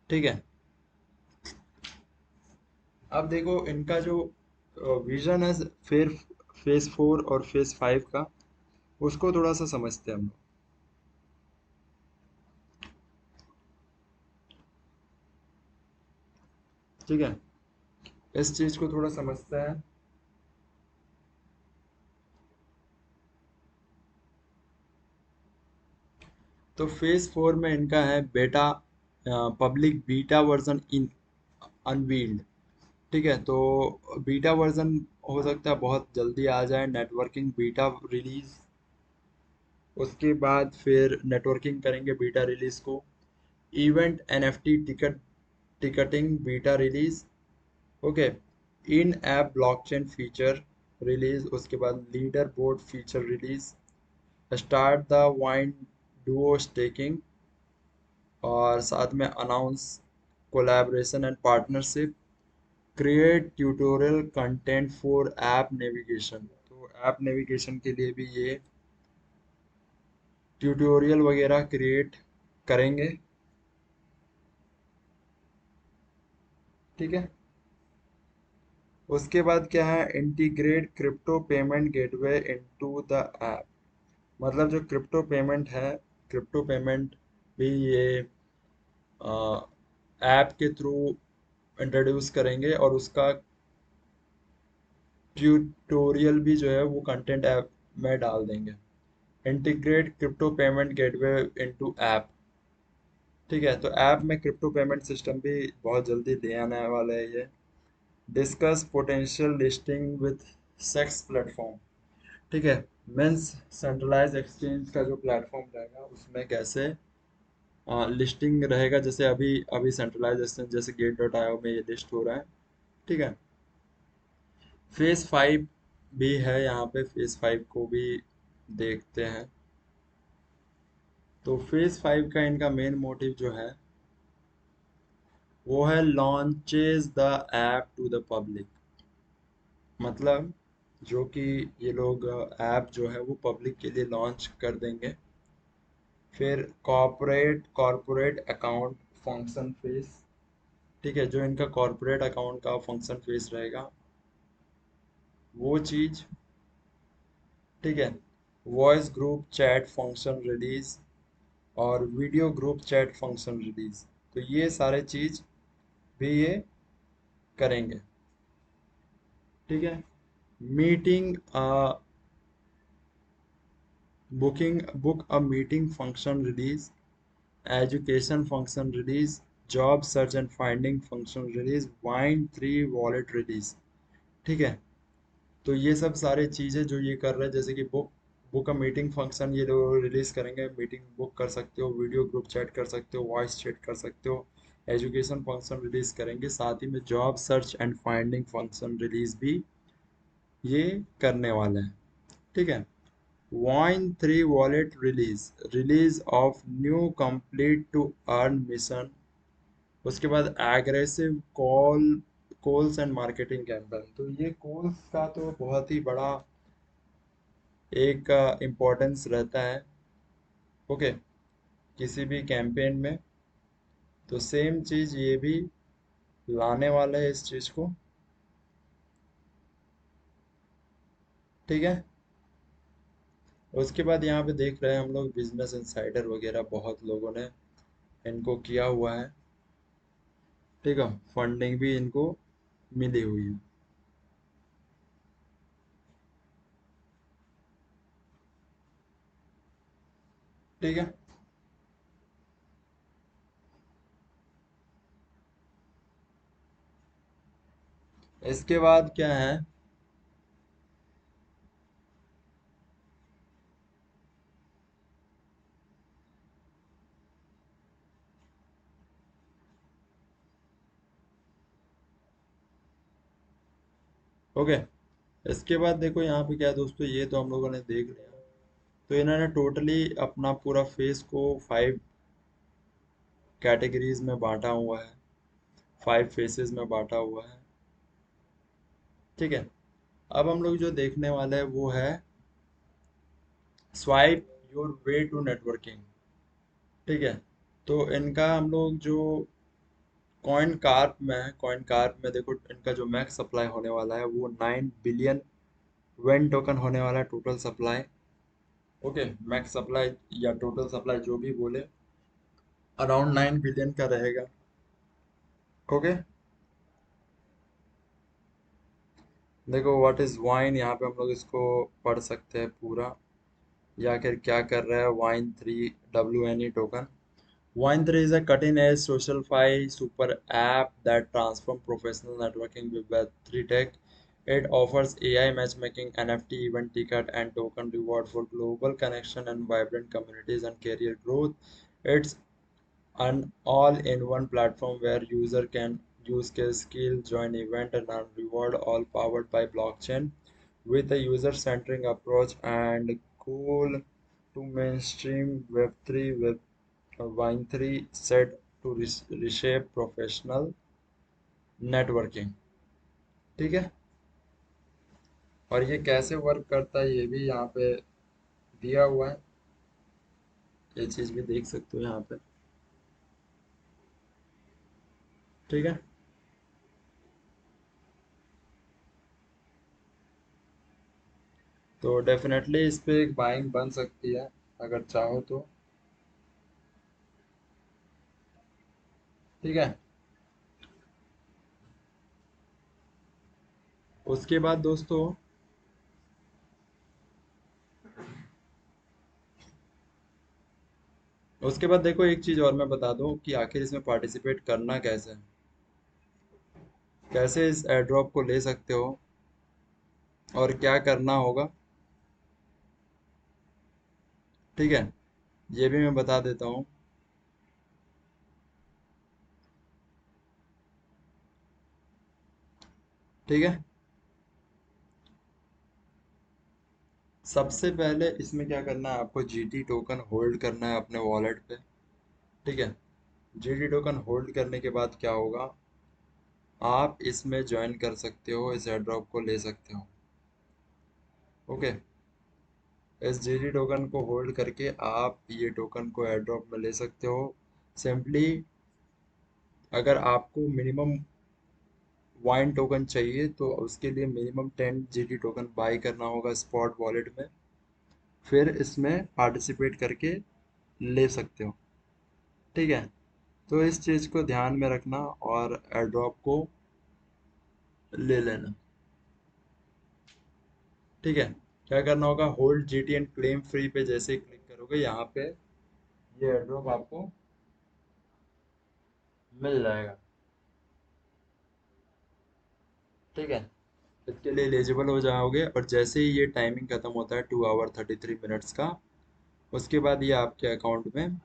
ठीक है। अब देखो इनका जो विजन है फिर फेज फोर और फेज फाइव का, उसको थोड़ा सा समझते हैं हम लोग। ठीक है। इस चीज को थोड़ा समझते हैं। तो फेज फोर में इनका है बेटा, पब्लिक बीटा वर्जन इन अनवील्ड। ठीक है। तो बीटा वर्जन हो सकता है बहुत जल्दी आ जाए, नेटवर्किंग बीटा रिलीज। उसके बाद फिर नेटवर्किंग करेंगे बीटा रिलीज को। Event NFT ticketing beta release. Okay. In app blockchain feature release, उसके बाद leader board feature release, start the wine duo staking, और साथ में announce collaboration and partnership, create tutorial content for app navigation. तो app navigation के लिए भी ये ट्यूटोरियल वगैरह क्रिएट करेंगे। ठीक है। उसके बाद क्या है, integrate crypto payment gateway into the app. मतलब जो क्रिप्टो पेमेंट है, क्रिप्टो पेमेंट भी ये ऐप के थ्रू इंट्रोड्यूस करेंगे, और उसका ट्यूटोरियल भी जो है वो कंटेंट ऐप में डाल देंगे। Integrate crypto payment gateway into app. ठीक है, तो ऐप में क्रिप्टो पेमेंट सिस्टम भी बहुत जल्दी ले आने वाला है ये। Discuss potential listing with sex platform. ठीक है, मीन्स सेंट्रलाइज एक्सचेंज का जो प्लेटफॉर्म रहेगा उसमें कैसे लिस्टिंग रहेगा, जैसे अभी अभी सेंट्रलाइज एक्सचेंज जैसे गेट.io में ये लिस्ट हो रहा है। ठीक है। फेज 5 भी है यहाँ पे, फेज 5 को भी देखते हैं। तो फेज 5 का इनका मेन मोटिव जो है वो है launches the app to the public. मतलब जो कि ये लोग ऐप जो है वो पब्लिक के लिए लॉन्च कर देंगे। फिर कॉर्पोरेट अकाउंट फंक्शन फेस। ठीक है, जो इनका कॉर्पोरेट अकाउंट का फंक्शन फेस रहेगा वो चीज़। ठीक है। Voice group chat function release, और video group chat function release. तो ये सारे चीज़ भी ये करेंगे। ठीक है। Meeting booking book a meeting function release, education function release, job search and finding function release, wine 3 wallet release. ठीक है। तो ये सब सारे चीज़ें जो ये कर रहे हैं, जैसे कि book book a meeting function ये लोग रिलीज करेंगे, मीटिंग बुक कर सकते हो, वीडियो ग्रुप चैट कर सकते हो, वॉइस चैट कर सकते हो। एजुकेशन फंक्शन रिलीज करेंगे, साथ ही में job search and finding function release भी ये करने वाले हैं। ठीक है। Wine 3 wallet release, release of new complete to earn mission. उसके बाद aggressive calls and marketing campaign. तो ये कॉल्स का तो बहुत ही बड़ा एक इम्पोर्टेंस रहता है। ओके, किसी भी कैंपेन में। तो सेम चीज़ ये भी लाने वाला है इस चीज़ को। ठीक है। उसके बाद यहाँ पे देख रहे हैं हम लोग बिजनेस इंसाइडर वगैरह बहुत लोगों ने इनको किया हुआ है। ठीक है, फंडिंग भी इनको मिली हुई है। ठीक है। इसके बाद क्या है, ओके, इसके बाद देखो यहाँ पे क्या है दोस्तों, ये तो हम लोगों ने देख लिया। तो इन्होंने टोटली अपना पूरा फेस को 5 कैटेगरीज में बांटा हुआ है, 5 फेसेस में बांटा हुआ है। ठीक है। अब हम लोग जो देखने वाले हैं वो है swipe your way to networking. ठीक है। तो इनका हम लोग जो कॉइन कार्प में है, कॉइन कार्प में देखो इनका जो मैक्स सप्लाई होने वाला है वो 9 बिलियन वेन टोकन होने वाला है, total supply. Okay, max supply या टोटल सप्लाई जो भी बोले, अराउंड 9 बिलियन का रहेगा। ओके। देखो व्हाट इज वाइन, यहाँ पे हम लोग इसको पढ़ सकते हैं पूरा, या फिर क्या कर रहा है Wine3 token. Wine3 is a cutting-edge social-fi super app that transforms professional networking with Web3 tech. It offers AI matchmaking, NFT event ticket, and token reward for global connection and vibrant communities and career growth. It's an all-in-one platform where use case, skill, join event, and earn reward, all powered by blockchain with a user-centric approach and cool to mainstream Web3 with Wine3 set to reshape professional networking. ठीक है, और ये कैसे work करता है ये भी यहाँ पे दिया हुआ है, ये चीज़ भी देख सकते हो यहाँ पे। ठीक है, तो डेफिनेटली इस पे एक बाइंग बन सकती है अगर चाहो तो। ठीक है, उसके बाद दोस्तों उसके बाद देखो एक चीज़ और मैं बता दूं कि आखिर इसमें पार्टिसिपेट करना कैसे है, कैसे इस एयरड्रॉप को ले सकते हो और क्या करना होगा। ठीक है, ये भी मैं बता देता हूँ। ठीक है, सबसे पहले इसमें क्या करना है, आपको जीटी टोकन होल्ड करना है अपने वॉलेट पे। ठीक है, जीटी टोकन होल्ड करने के बाद क्या होगा, आप इसमें ज्वाइन कर सकते हो, इस एयरड्रॉप को ले सकते हो। ओके, इस जीटी टोकन को होल्ड करके आप ये टोकन को एयरड्रॉप में ले सकते हो। सिंपली अगर आपको मिनिमम वाइन टोकन चाहिए तो उसके लिए मिनिमम 10 जीटी टोकन बाई करना होगा स्पॉट वॉलेट में, फिर इसमें पार्टिसिपेट करके ले सकते हो। ठीक है, तो इस चीज़ को ध्यान में रखना और एयरड्रॉप को ले लेना। ठीक है, क्या करना होगा, hold GT and claim free पे जैसे ही क्लिक करोगे यहाँ पे ये एयरड्रॉप आपको मिल जाएगा। ठीक है, इसके लिए एलिजिबल हो जाओगे और जैसे ही ये टाइमिंग खत्म होता है 2 आवर 33 मिनट्स का, उसके बाद ये आपके अकाउंट में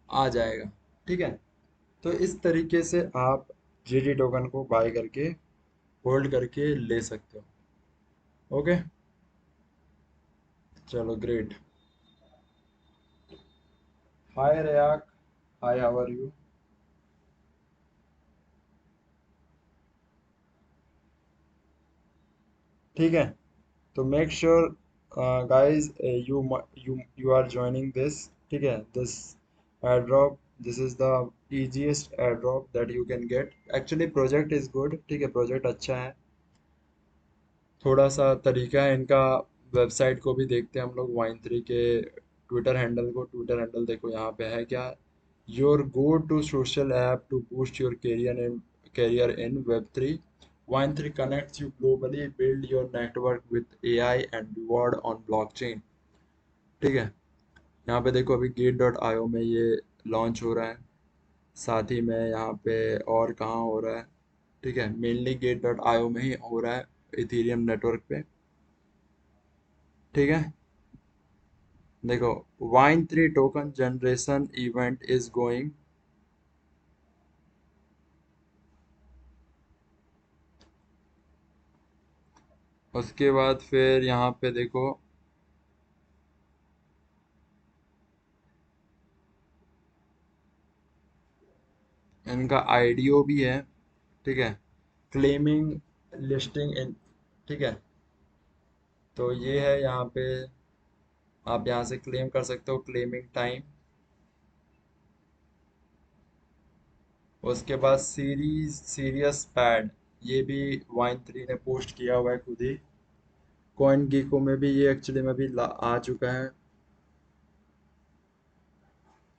आ जाएगा। ठीक है, तो इस तरीके से आप जीटी टोकन को बाय करके होल्ड करके ले सकते हो। ओके, चलो ग्रेट। हाय रेयाक, हाय हाउ आर यू। ठीक है, तो make sure guys you you are joining this। ठीक है, this airdrop, this is the easiest airdrop that you can get। Actually project is good, ठीक है, प्रोजेक्ट अच्छा है। थोड़ा सा तरीका है इनका, वेबसाइट को भी देखते हैं हम लोग, वाइन थ्री के ट्विटर हैंडल को। ट्विटर हैंडल देखो यहाँ पे है क्या, your go to social app to boost your career in web three. Wine three connects you globally, build your network with AI and reward on blockchain. ठीक है, यहाँ पे देखो अभी gate.io में ये लॉन्च हो रहा है, साथ ही में यहाँ पे और कहाँ हो रहा है। ठीक है, मेनली gate.io में ही हो रहा है, इथीरियम नेटवर्क पे। ठीक है, देखो wine three token generation event is going. उसके बाद फिर यहाँ पे देखो इनका आईडियो भी है। ठीक है, क्लेमिंग लिस्टिंग इन। ठीक है, तो ये है यहाँ पे, आप यहाँ से क्लेम कर सकते हो, क्लेमिंग टाइम। उसके बाद सीरियस पैड, ये भी वाइन थ्री ने पोस्ट किया हुआ है खुद ही। कॉइन गीको में भी ये एक्चुअली में भी आ चुका है।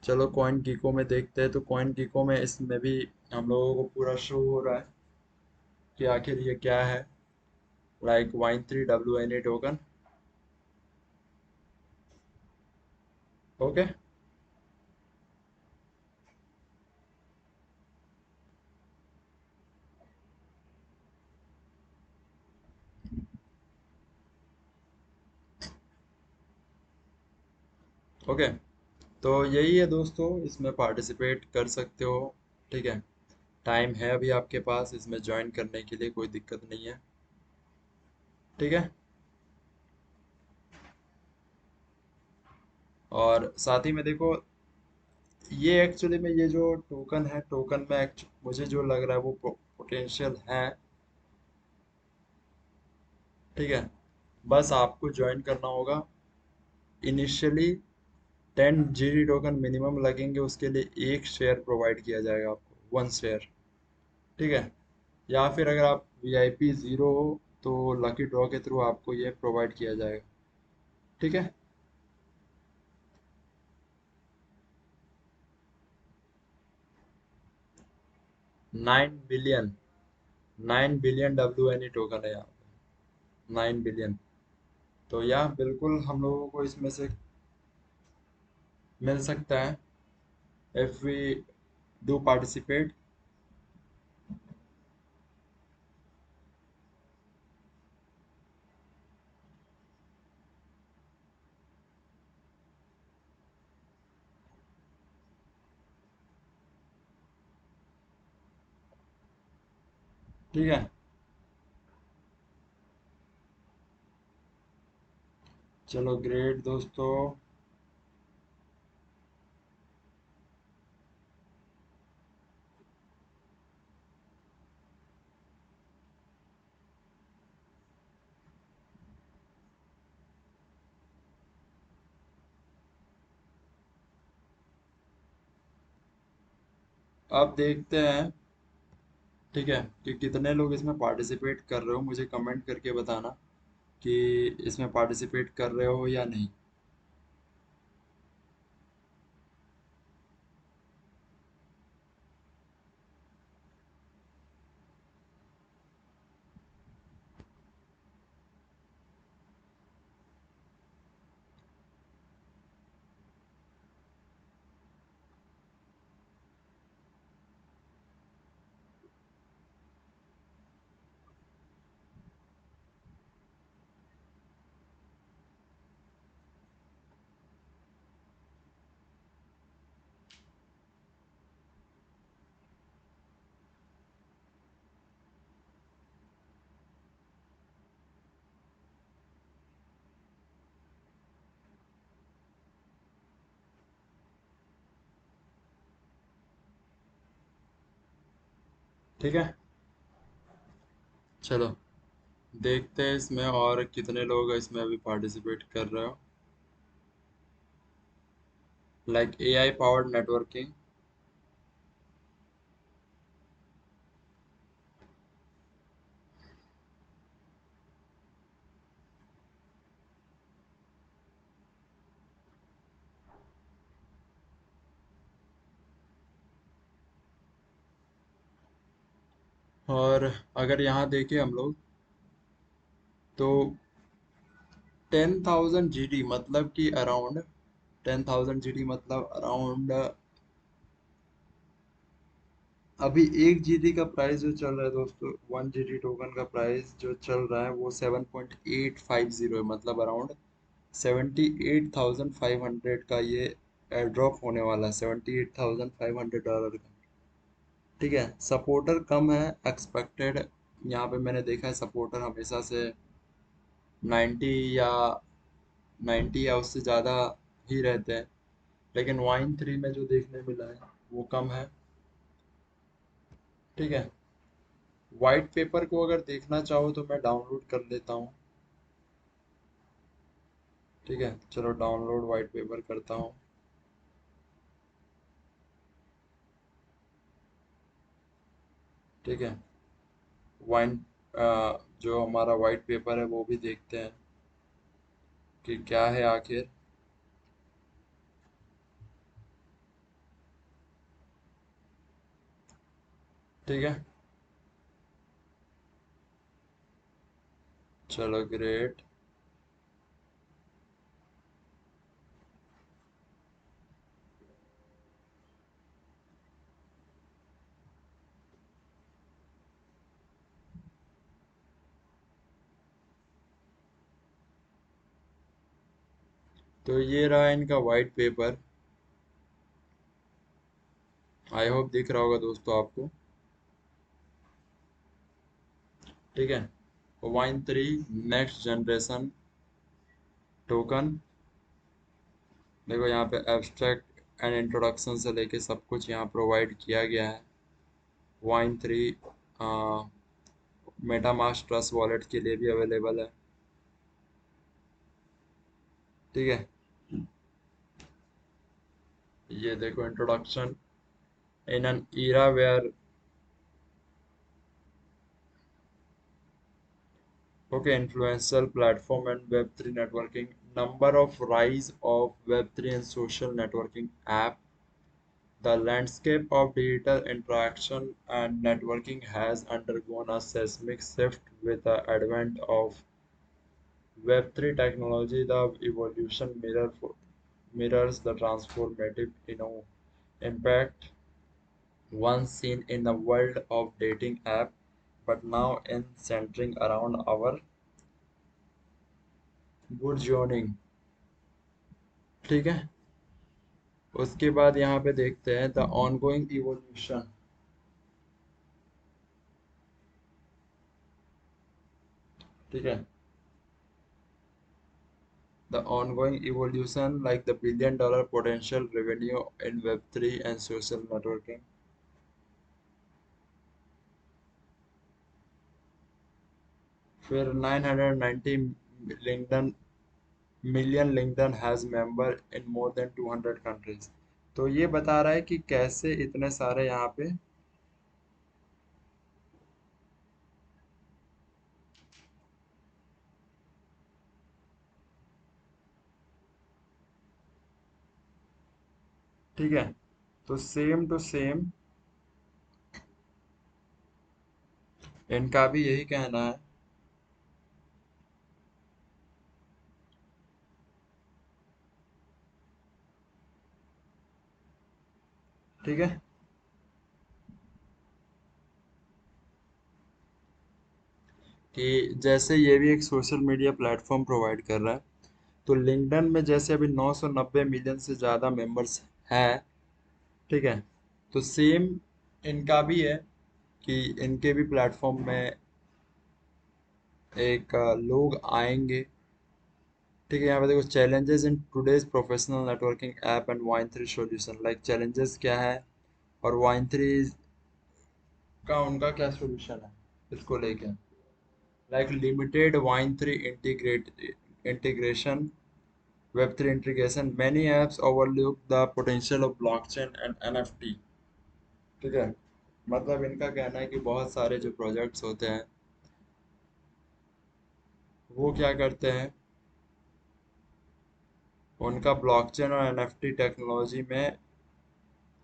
चलो कॉइन गीको में देखते हैं, तो कॉइन गीको में इसमें भी हम लोगों को पूरा शो हो रहा है कि आखिर ये क्या है, like wine three WNA token. Okay, okay, तो यही है दोस्तों, इसमें पार्टिसिपेट कर सकते हो। ठीक है, टाइम है अभी आपके पास इसमें ज्वाइन करने के लिए, कोई दिक्कत नहीं है। ठीक है। और साथ ही में देखो, ये एक्चुअली में ये जो टोकन है, टोकन में मुझे जो लग रहा है वो पोटेंशियल है। ठीक है। बस आपको ज्वाइन करना होगा। इनिशियली 10 GD टोकन मिनिमम लगेंगे, उसके लिए एक शेयर प्रोवाइड किया जाएगा आपको, 1 शेयर। ठीक है। या फिर अगर आप VIP ज़ीरो हो तो लकी ड्रॉ के थ्रू आपको ये प्रोवाइड किया जाएगा। ठीक है। 9 बिलियन, 9 बिलियन WNE टोकन है यहाँ पे, 9 बिलियन। तो यह बिल्कुल हम लोगों को इसमें से मिल सकता है, इफ वी डू पार्टिसिपेट। ठीक है। चलो ग्रेट दोस्तों। अब देखते हैं, ठीक है, कि कितने लोग इसमें पार्टिसिपेट कर रहे हो। मुझे कमेंट करके बताना कि इसमें पार्टिसिपेट कर रहे हो या नहीं। ठीक है। चलो देखते हैं इसमें और कितने लोग इसमें अभी पार्टिसिपेट कर रहे हो। Like AI powered networking. और अगर यहाँ देखें हम लोग, तो 10,000 GD मतलब कि अराउंड, 10,000 GD मतलब अराउंड, अभी 1 GD का प्राइस जो चल रहा है दोस्तों, 1 GD टोकन का प्राइस जो चल रहा है वो 7.850 है, मतलब अराउंड 78,500 का ये एयर ड्रॉप होने वाला है, $78,500 का। ठीक है। सपोर्टर कम है एक्सपेक्टेड। यहाँ पे मैंने देखा है सपोर्टर हमेशा से 90 या 90 या उससे ज़्यादा ही रहते हैं, लेकिन वाइन थ्री में जो देखने मिला है वो कम है। ठीक है। वाइट पेपर को अगर देखना चाहो तो मैं डाउनलोड कर लेता हूँ। ठीक है, चलो डाउनलोड वाइट पेपर करता हूँ। ठीक है। वाइन जो हमारा वाइट पेपर है वो भी देखते हैं कि क्या है आखिर। ठीक है। चलो ग्रेट। तो ये रहा इनका वाइट पेपर। आई होप दिख रहा होगा दोस्तों आपको। ठीक है। वाइन 3 नेक्स्ट जनरेशन टोकन, देखो यहाँ पे एब्स्ट्रैक्ट एंड इंट्रोडक्शन से लेके सब कुछ यहाँ प्रोवाइड किया गया है। वाइन 3 मेटामास्क ट्रस्ट वॉलेट के लिए भी अवेलेबल है। ठीक है, ये देखो introduction in an era where, okay, influential platform and web3 networking, number of rise of web3 and social networking app, the landscape of digital interaction and networking has undergone a seismic shift with the advent of web3 technology. The evolution mirrors the transformative impact once seen in the world of dating app, but now in centering around our burgeoning। ठीक है, उसके बाद यहाँ पे देखते हैं the ongoing evolution. ठीक है, the ongoing evolution like the $1 billion potential revenue in web 3 and social networking. फिर 990 LinkedIn million LinkedIn has member in more than 200 countries. तो ये बता रहा है कि कैसे इतने सारे यहाँ पे। ठीक है, तो सेम टू सेम इनका भी यही कहना है। ठीक है, कि जैसे ये भी एक सोशल मीडिया प्लेटफॉर्म प्रोवाइड कर रहा है, तो लिंक्डइन में जैसे अभी 990 मिलियन से ज़्यादा मेंबर्स हैं। ठीक है, तो सेम इनका भी है कि इनके भी प्लेटफॉर्म में एक लोग आएंगे। ठीक है, यहाँ पे देखो challenges in today's professional networking app and wine 3 solution, like challenges क्या है और वाइन 3 का उनका क्या सॉल्यूशन है इसको लेके। Like limited wine 3 integration, Web3 integration, many apps overlook the potential of blockchain and NFT। ठीक है, मतलब इनका कहना है कि बहुत सारे जो प्रोजेक्ट्स होते हैं वो क्या करते हैं, उनका ब्लॉकचेन और एनएफटी टेक्नोलॉजी में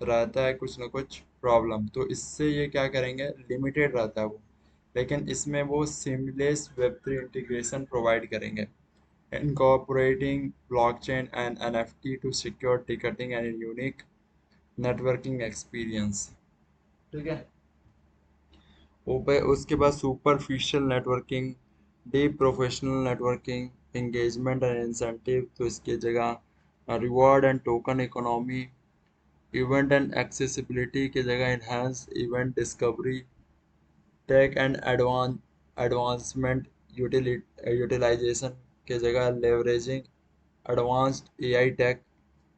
रहता है कुछ ना कुछ प्रॉब्लम, तो इससे ये क्या करेंगे, लिमिटेड रहता है वो, लेकिन इसमें वो सीमलेस वेब 3 इंटीग्रेशन प्रोवाइड करेंगे, incorporating blockchain and NFT to secure ticketing and unique networking experience। ठीक है, ऊपर उसके बाद superficial networking, deep professional networking, engagement and incentive, तो इसकी जगह reward and token economy, event and accessibility की जगह enhance event discovery, tech and advancement utilisation की जगह leveraging advanced AI tech,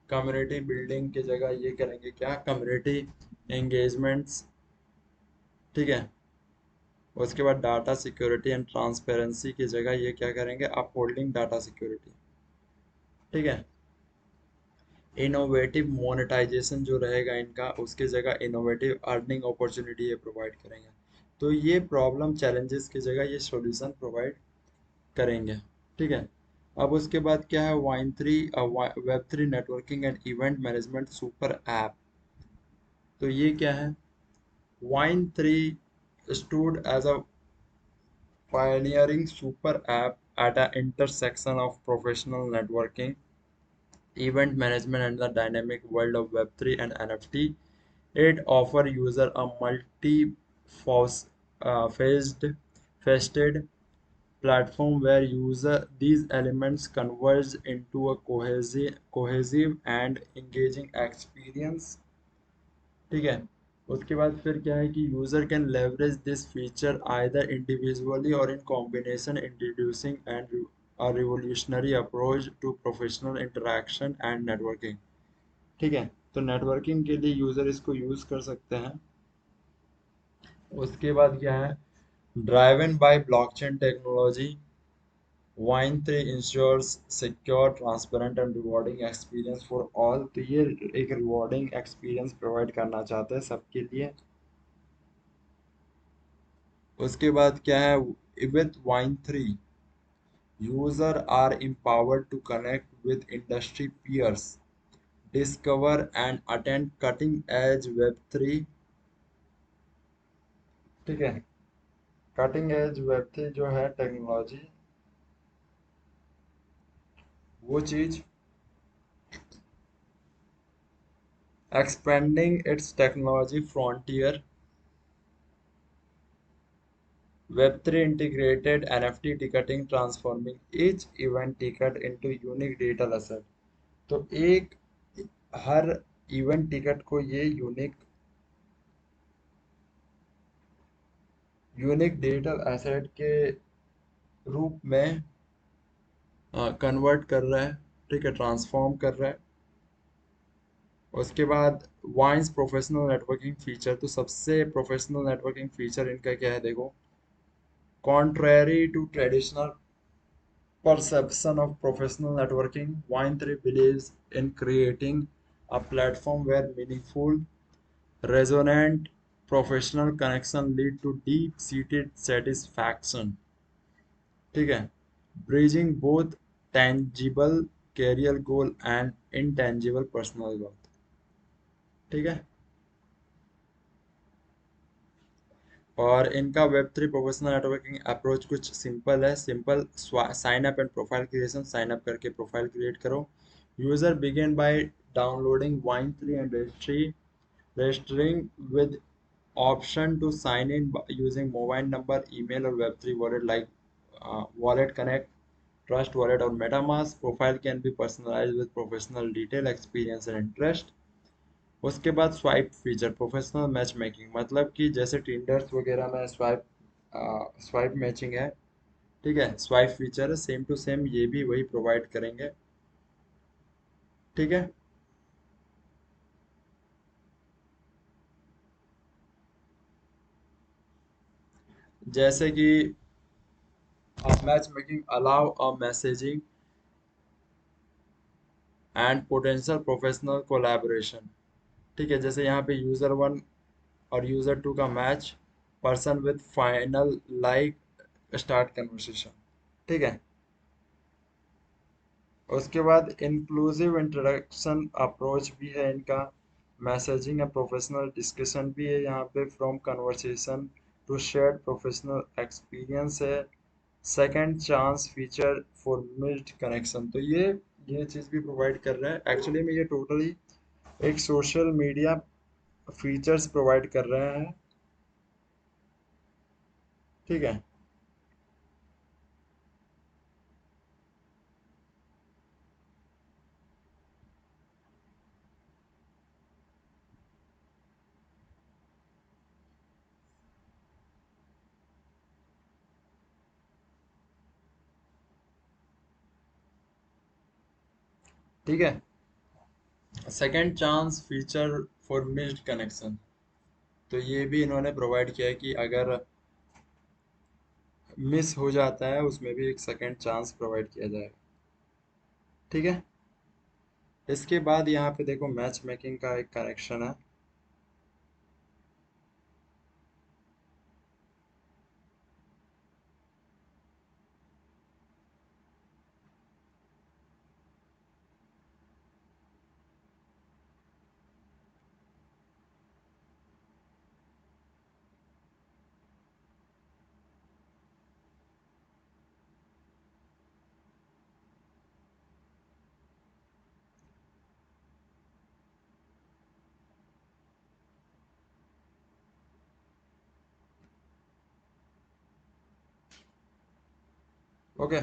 community building की जगह ये करेंगे क्या, कम्युनिटी एंगेजमेंट्स। ठीक है, उसके बाद डाटा सिक्योरिटी एंड ट्रांसपेरेंसी की जगह ये क्या करेंगे, अपहोल्डिंग डाटा सिक्योरिटी। ठीक है, इनोवेटिव मोनेटाइजेशन जो रहेगा इनका, उसकी जगह इनोवेटिव अर्निंग अपॉर्चुनिटी ये प्रोवाइड करेंगे। तो ये प्रॉब्लम चैलेंजेस की जगह ये सॉल्यूशन प्रोवाइड करेंगे। ठीक है, अब उसके बाद क्या है, Wine 3 web 3 networking and event management super app. तो ये क्या है, Wine 3 stood as a pioneering super app at an intersection of professional networking, event management, and the dynamic world of Web3 and NFT. It offers user a multi-faceted platform where user these elements converge into a cohesive and engaging experience। ठीक है, उसके बाद फिर क्या है कि user can leverage this feature either individually और in combination introducing and a revolutionary approach to professional interaction and networking। ठीक है, तो नेटवर्किंग के लिए यूजर इसको यूज कर सकते हैं। उसके बाद क्या है, driven by blockchain technology, Wine three ensures secure transparent and rewarding experience for all. तो ये एक रिवॉर्डिंग एक्सपीरियंस प्रोवाइड करना चाहते हैं सबके लिए। उसके बाद क्या है, with Wine three user are empowered to connect with industry peers, discover and attend cutting edge web3। ठीक है, कटिंग एज web3 जो है टेक्नोलॉजी, वो चीज expanding its technology frontier। Web3 integrated NFT ticketing, transforming each event ticket into unique digital asset। तो एक हर event ticket को ये यूनिक यूनिक डिजिटल एसेट के रूप में कन्वर्ट कर रहा है। ठीक है, ट्रांसफॉर्म कर रहा है। उसके बाद वाइन्स प्रोफेशनल नेटवर्किंग फीचर, तो सबसे प्रोफेशनल नेटवर्किंग फीचर इनका क्या है देखो, contrary to traditional perception of professional networking, Wine3 believes in creating a platform where meaningful, resonant professional connection lead to deep-seated satisfaction। ठीक है, bridging both tangible career goal and intangible personal growth। ठीक है, और इनका वेब3 professional networking approach कुछ simple है। Simple sign up and profile creation, sign up करके प्रोफाइल क्रिएट करो। यूजर बिगिन बाय डाउनलोडिंग वाइन3 and registering with option to sign in using mobile number, email और वेब3 wallet like wallet connect, trust wallet और MetaMask. Profile can be personalised with professional detail, experience and interest. उसके बाद swipe feature, professional match making, मतलब कि जैसे टिंडर्स वगैरह में स्वाइप मैचिंग है। ठीक है, स्वाइप फीचर है, सेम टू सेम ये भी वही प्रोवाइड करेंगे। ठीक है, जैसे कि match making allow a messaging and potential professional collaboration. ठीक है, जैसे यहाँ पे यूजर वन और यूजर टू का match, person with final like start conversation. ठीक है, उसके बाद इंक्लूसिव इंट्रोडक्शन अप्रोच भी है इनका, मैसेजिंग या प्रोफेशनल डिस्कशन भी है यहाँ पे, from conversation to shared professional experience है। Second chance feature for missed connection, तो ये चीज़ भी प्रोवाइड कर रहा है। एक्चुअली में ये टोटली एक सोशल मीडिया फीचर्स प्रोवाइड कर रहे हैं। ठीक है, ठीक है, second chance feature for missed connection, तो ये भी इन्होंने प्रोवाइड किया है कि अगर मिस हो जाता है उसमें भी एक सेकंड चांस प्रोवाइड किया जाएगा। ठीक है, इसके बाद यहाँ पे देखो मैच मेकिंग का एक कनेक्शन है। ओके,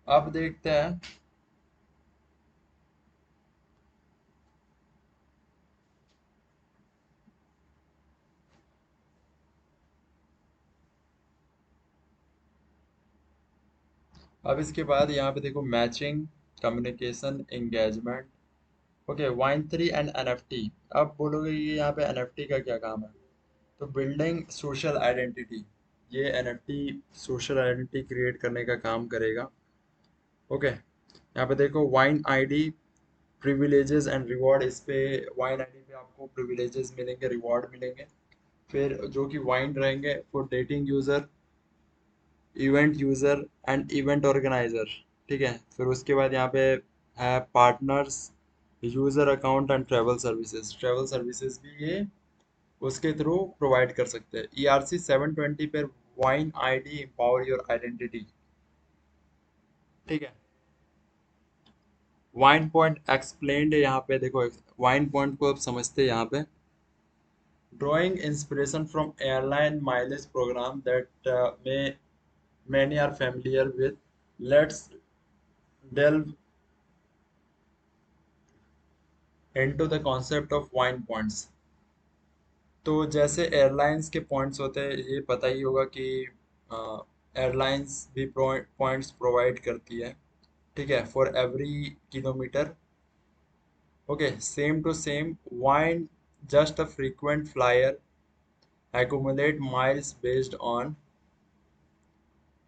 अब देखते हैं। अब इसके बाद यहाँ पे देखो matching, communication, engagement. Okay, wine three and NFT. अब बोलोगे ये यहाँ पे एनएफटी का क्या काम है? तो बिल्डिंग सोशल आइडेंटिटी, ये एनएफटी सोशल आइडेंटिटी क्रिएट करने का काम करेगा। ओके, यहाँ पे देखो wine ID, privileges and reward. इस पे वाइन आईडी पे आपको प्रिविलेजेस मिलेंगे, रिवॉर्ड मिलेंगे। फिर जो कि वाइन रहेंगे for dating user, event user and event organiser. ठीक है, फिर उसके बाद यहाँ पे है partners, user account and travel services. Travel services भी ये उसके थ्रू प्रोवाइड कर सकते हैं। ERC 720 पर wine ID empower your identity. ठीक है, वाइन पॉइंट एक्सप्लेन्ड है यहाँ पे देखो। वाइन पॉइंट को अब समझते हैं यहाँ पे। Drawing inspiration from airline mileage program that may many are familiar with. Let's delve into the concept of wine points. तो जैसे एयरलाइंस के पॉइंट्स होते हैं, ये पता ही होगा कि एयरलाइंस भी पॉइंट्स प्रोवाइड करती है। ठीक है, for every kilometre. Okay, same to same Wine just a frequent flyer accumulate miles based on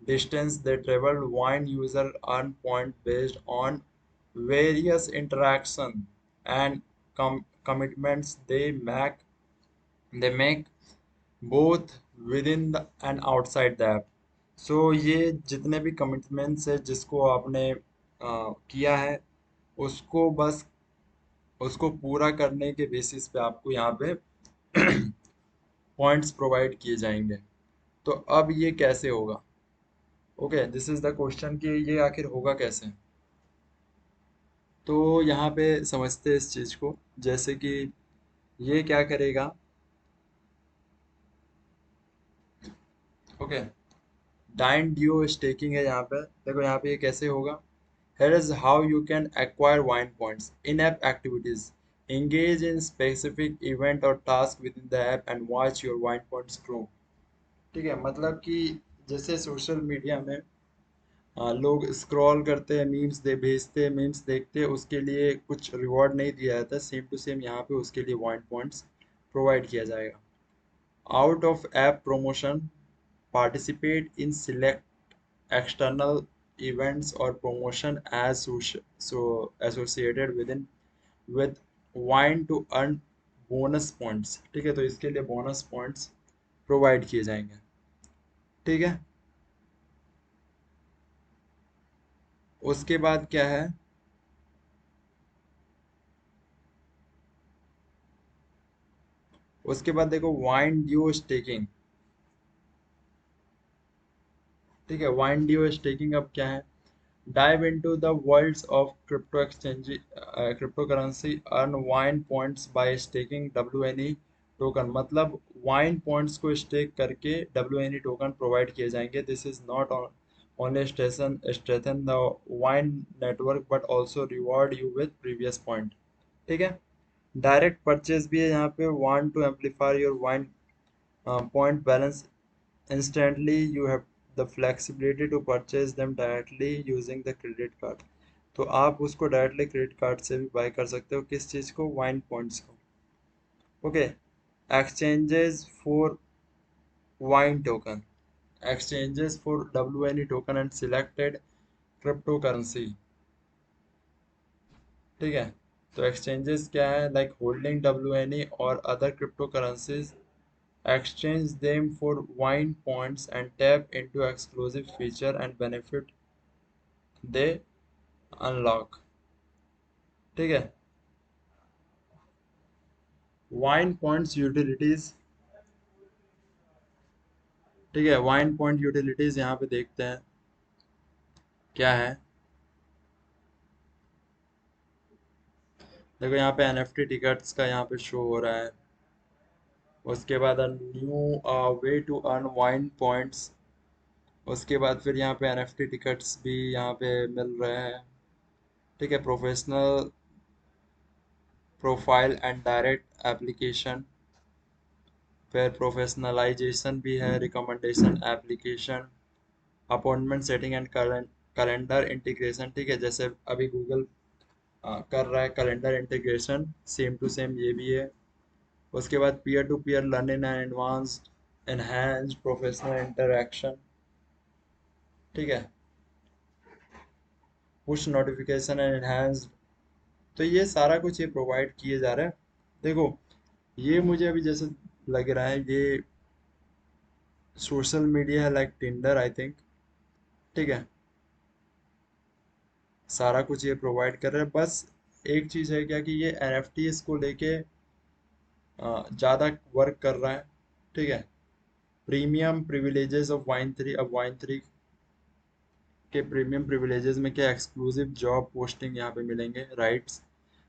distance they traveled. Wine user earn point based on various interaction and commitments they make both within and outside the app. So ये जितने भी commitments है जिसको आपने किया है, उसको बस उसको पूरा करने के बेसिस पे आपको यहाँ पे पॉइंट्स प्रोवाइड किए जाएंगे। तो अब ये कैसे होगा? Okay, this is the question कि ये आखिर होगा कैसे। तो यहाँ पे समझते हैं इस चीज़ को। जैसे कि ये क्या करेगा। ओके, डाइन ड्यू स्टेकिंग है यहाँ पे। देखो यहाँ पे ये कैसे होगा। Here is how you can acquire wine points. In-app activities. Engage in specific event or task within the app and watch your wine points grow. ठीक है, मतलब कि जैसे सोशल मीडिया में लोग स्क्रॉल करते हैं, मीम्स दे भेजते हैं, मीम्स देखते हैं, उसके लिए कुछ रिवॉर्ड नहीं दिया जाता, सेम टू सेम यहाँ पे उसके लिए वाइन पॉइंट्स प्रोवाइड किया जाएगा। Out of app promotion, participate in select external events or promotion as associated with wine to earn bonus points। ठीक है, तो इसके लिए बोनस पॉइंट्स प्रोवाइड किए जाएंगे। ठीक है, उसके बाद क्या है। उसके बाद देखो वाइन ड्यू स्टेकिंग। ठीक है, वाइन ड्यू स्टेकिंग अब क्या है। Dive into the worlds of crypto exchange, cryptocurrency. Earn wine points by staking WNE token. मतलब वाइन पॉइंट्स को स्टेक करके WNE टोकन प्रोवाइड किए जाएंगे। This is not only strengthen the Wine network but also reward you with previous point. ठीक है, direct purchase भी है यहाँ पे। Want to amplify your Wine point balance instantly, you have the flexibility to purchase them directly using the credit card। तो आप उसको directly credit card से भी बाय कर सकते हो। किस चीज़ को? वाइन पॉइंट्स को। Okay, exchanges for wine token, exchanges for WNE token and selected crypto currency. ठीक है, तो एक्सचेंजेस क्या है? लाइक होल्डिंग WNE और other crypto currencies, exchange them for wine points and tap into exclusive feature and benefit they unlock। ठीक है, wine points utilities. ठीक है, वाइन पॉइंट यूटिलिटीज यहाँ पे देखते हैं क्या है। देखो यहाँ पे NFT टिकट्स का यहाँ पे शो हो रहा है। उसके बाद new way to earn Wine points उसके बाद फिर यहाँ पे एनएफटी टिकट्स भी यहाँ पे मिल रहे हैं। ठीक है, professional profile and direct application, फिर प्रोफेशनलाइजेशन भी है, recommendation application, appointment setting and calendar integration. ठीक है, जैसे अभी गूगल कर रहा है calendar integration, same to same ये भी है। उसके बाद peer to peer learning and advanced enhanced professional interaction. ठीक है, पुश नोटिफिकेशन एंड एनहांस्ड। तो ये सारा कुछ ये प्रोवाइड किए जा रहे हैं। देखो, ये मुझे अभी जैसे लग रहा है ये सोशल मीडिया है, लाइक टिंडर आई थिंक। ठीक है, सारा कुछ ये प्रोवाइड कर रहा है। बस एक चीज़ है क्या कि ये एनएफटीज को लेके ज़्यादा वर्क कर रहा है। ठीक है, premium privileges of wine three. अब वाइन थ्री के प्रीमियम प्रिविलेजेस में क्या, एक्सक्लूसिव जॉब पोस्टिंग यहाँ पे मिलेंगे, rights,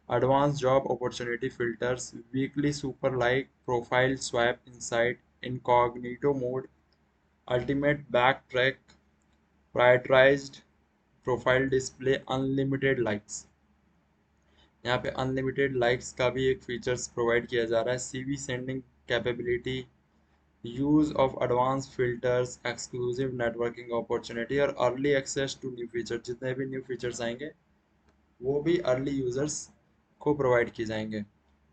advance job opportunity filters, weekly super like profile swap insight, incognito mode, ultimate back track, prioritised profile display, unlimited likes. यहाँ पे unlimited likes का भी एक फीचर्स प्रोवाइड किया जा रहा है, CV sending capability, use of advance filters, exclusive networking opportunity और early access to new feature. जितने भी न्यू फीचर्स आएंगे वो भी अर्ली यूजर्स को प्रोवाइड किए जाएंगे।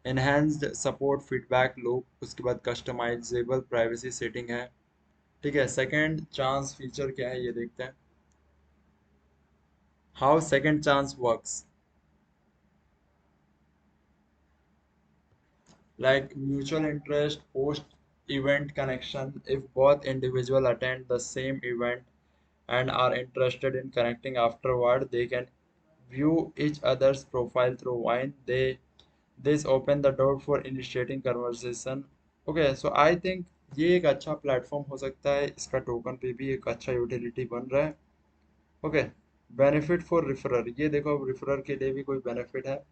एनहेंस्ड सपोर्ट फीडबैक लूप, उसके बाद कस्टमाइजेबल प्राइवेसी सेटिंग है। ठीक है, सेकंड चांस फीचर क्या है ये देखते हैं, how second chance works. Like mutual interest, post event connection. If both individual attend the same event and are interested in connecting afterward, they can view each other's profile through Wine. This open the door for initiating conversation. Okay, so I think ये एक अच्छा platform हो सकता है, इसका token पे भी एक अच्छा यूटिलिटी बन रहा है। ओके, बेनिफिट फॉर रिफरर, ये देखो अब रिफरर के लिए भी कोई बेनिफिट है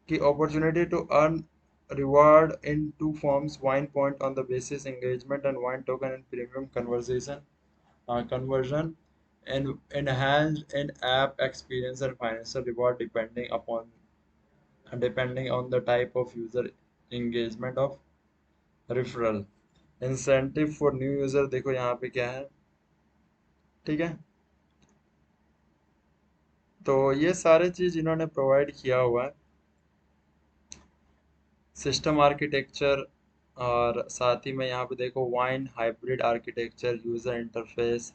कि opportunity to earn reward in two forms, wine point on the basis engagement and wine token and premium conversion, and enhanced in-app experience and financial reward depending on the type of user engagement of referral, incentive for new user। देखो यहाँ पे क्या है। ठीक है, तो ये सारे चीज इन्होंने प्रोवाइड किया हुआ है, सिस्टम आर्किटेक्चर। और साथ ही में यहाँ पे देखो wine hybrid architecture, user interface,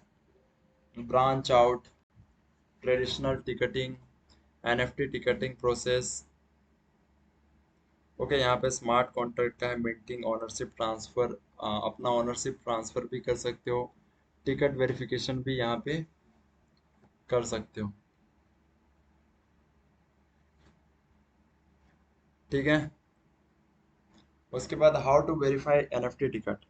branch out, traditional ticketing, NFT ticketing process. Okay, यहाँ पे स्मार्ट कॉन्ट्रैक्ट का है, मिंटिंग ओनरशिप ट्रांसफर, अपना ओनरशिप ट्रांसफर भी कर सकते हो, टिकट वेरिफिकेशन भी यहाँ पे कर सकते हो। ठीक है, उसके बाद how to verify NFT ticket.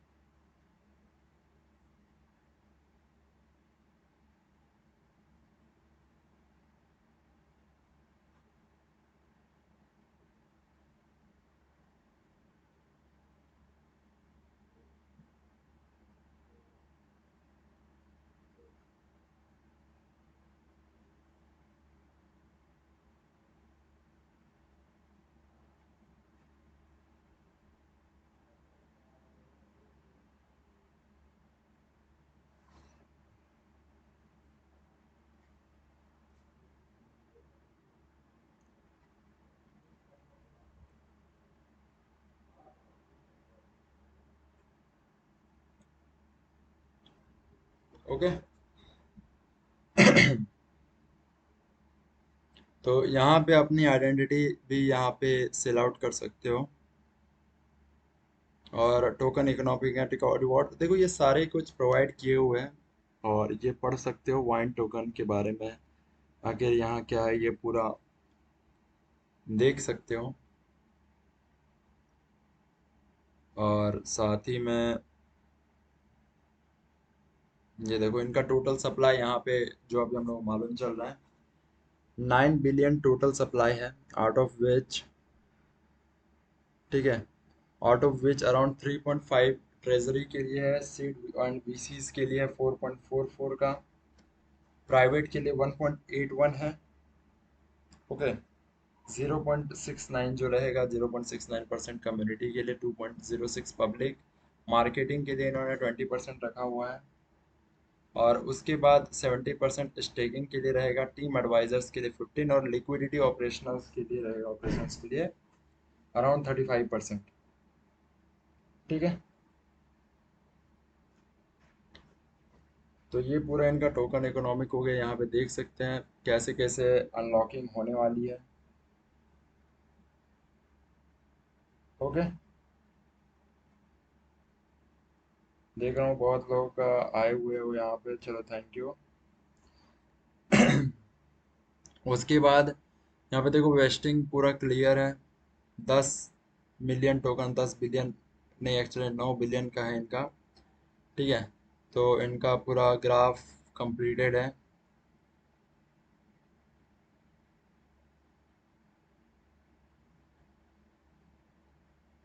Okay, तो यहाँ पे अपनी आइडेंटिटी भी यहाँ पे सेल आउट कर सकते हो। और टोकन इकोनॉमिक रिवॉर्ड, देखो ये सारे कुछ प्रोवाइड किए हुए हैं और ये पढ़ सकते हो वाइन टोकन के बारे में। आखिर यहाँ क्या है ये पूरा देख सकते हो। और साथ ही में ये देखो इनका टोटल सप्लाई यहाँ पे जो अभी हम लोग को मालूम चल रहा है, 9 बिलियन टोटल सप्लाई है, आउट ऑफ विच, ठीक है, out of which around 3.5 treasury के लिए है, सीड एंड बीसीज के लिए 4.44 का, प्राइवेट के लिए 1.81 है। ओके, 0.69 जो रहेगा 0.69% कम्युनिटी के लिए, 2.06 पब्लिक, मार्केटिंग के लिए इन्होंने 20% रखा हुआ है। और उसके बाद 70% स्टेकिंग के लिए रहेगा, टीम एडवाइजर्स के लिए 15, और लिक्विडिटी ऑपरेशनल्स के लिए रहेगा, ऑपरेशंस के लिए अराउंड 35%। ठीक है, तो ये पूरा इनका टोकन इकोनॉमिक हो गया। यहाँ पे देख सकते हैं कैसे कैसे अनलॉकिंग होने वाली है। ओके, देख रहा हूँ बहुत लोग आए हुए हो यहाँ पे, चलो थैंक यू। उसके बाद यहाँ पे देखो वेस्टिंग पूरा क्लियर है। 10 मिलियन टोकन, 10 बिलियन नहीं, एक्चुअली 9 बिलियन का है इनका। ठीक है, तो इनका पूरा ग्राफ कंप्लीटेड है।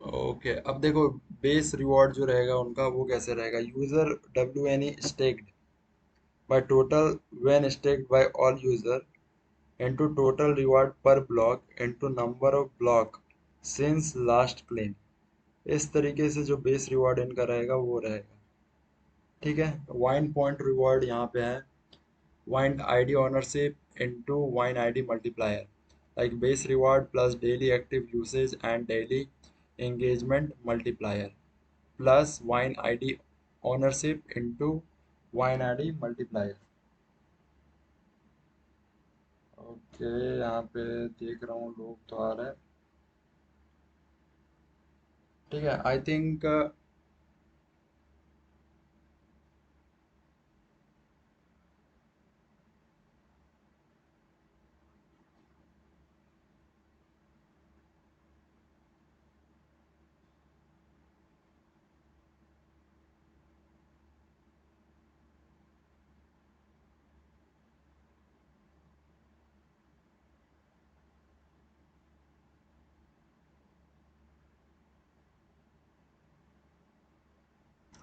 ओके, अब देखो बेस रिवॉर्ड जो रहेगा उनका वो कैसे रहेगा। User W N E staked by total when staked by all user into total reward per block into number of block since last claim. इस तरीके से जो बेस रिवॉर्ड इनका रहेगा वो रहेगा। ठीक है, वाइन पॉइंट रिवॉर्ड यहाँ पे है, wine ID ownership into wine ID multiplier, like base reward plus daily active usage and daily engagement multiplier plus wine id ownership into wine id multiplier। Okay, यहाँ पे देख रहा हूँ लोग तो आ रहे हैं। ठीक है, आई थिंक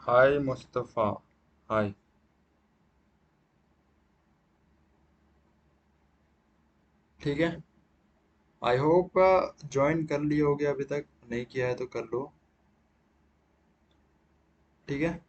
हाय मुस्तफ़ा, हाय। ठीक है, आई होप ज्वाइन कर लिए होगे, अभी तक नहीं किया है तो कर लो। ठीक है।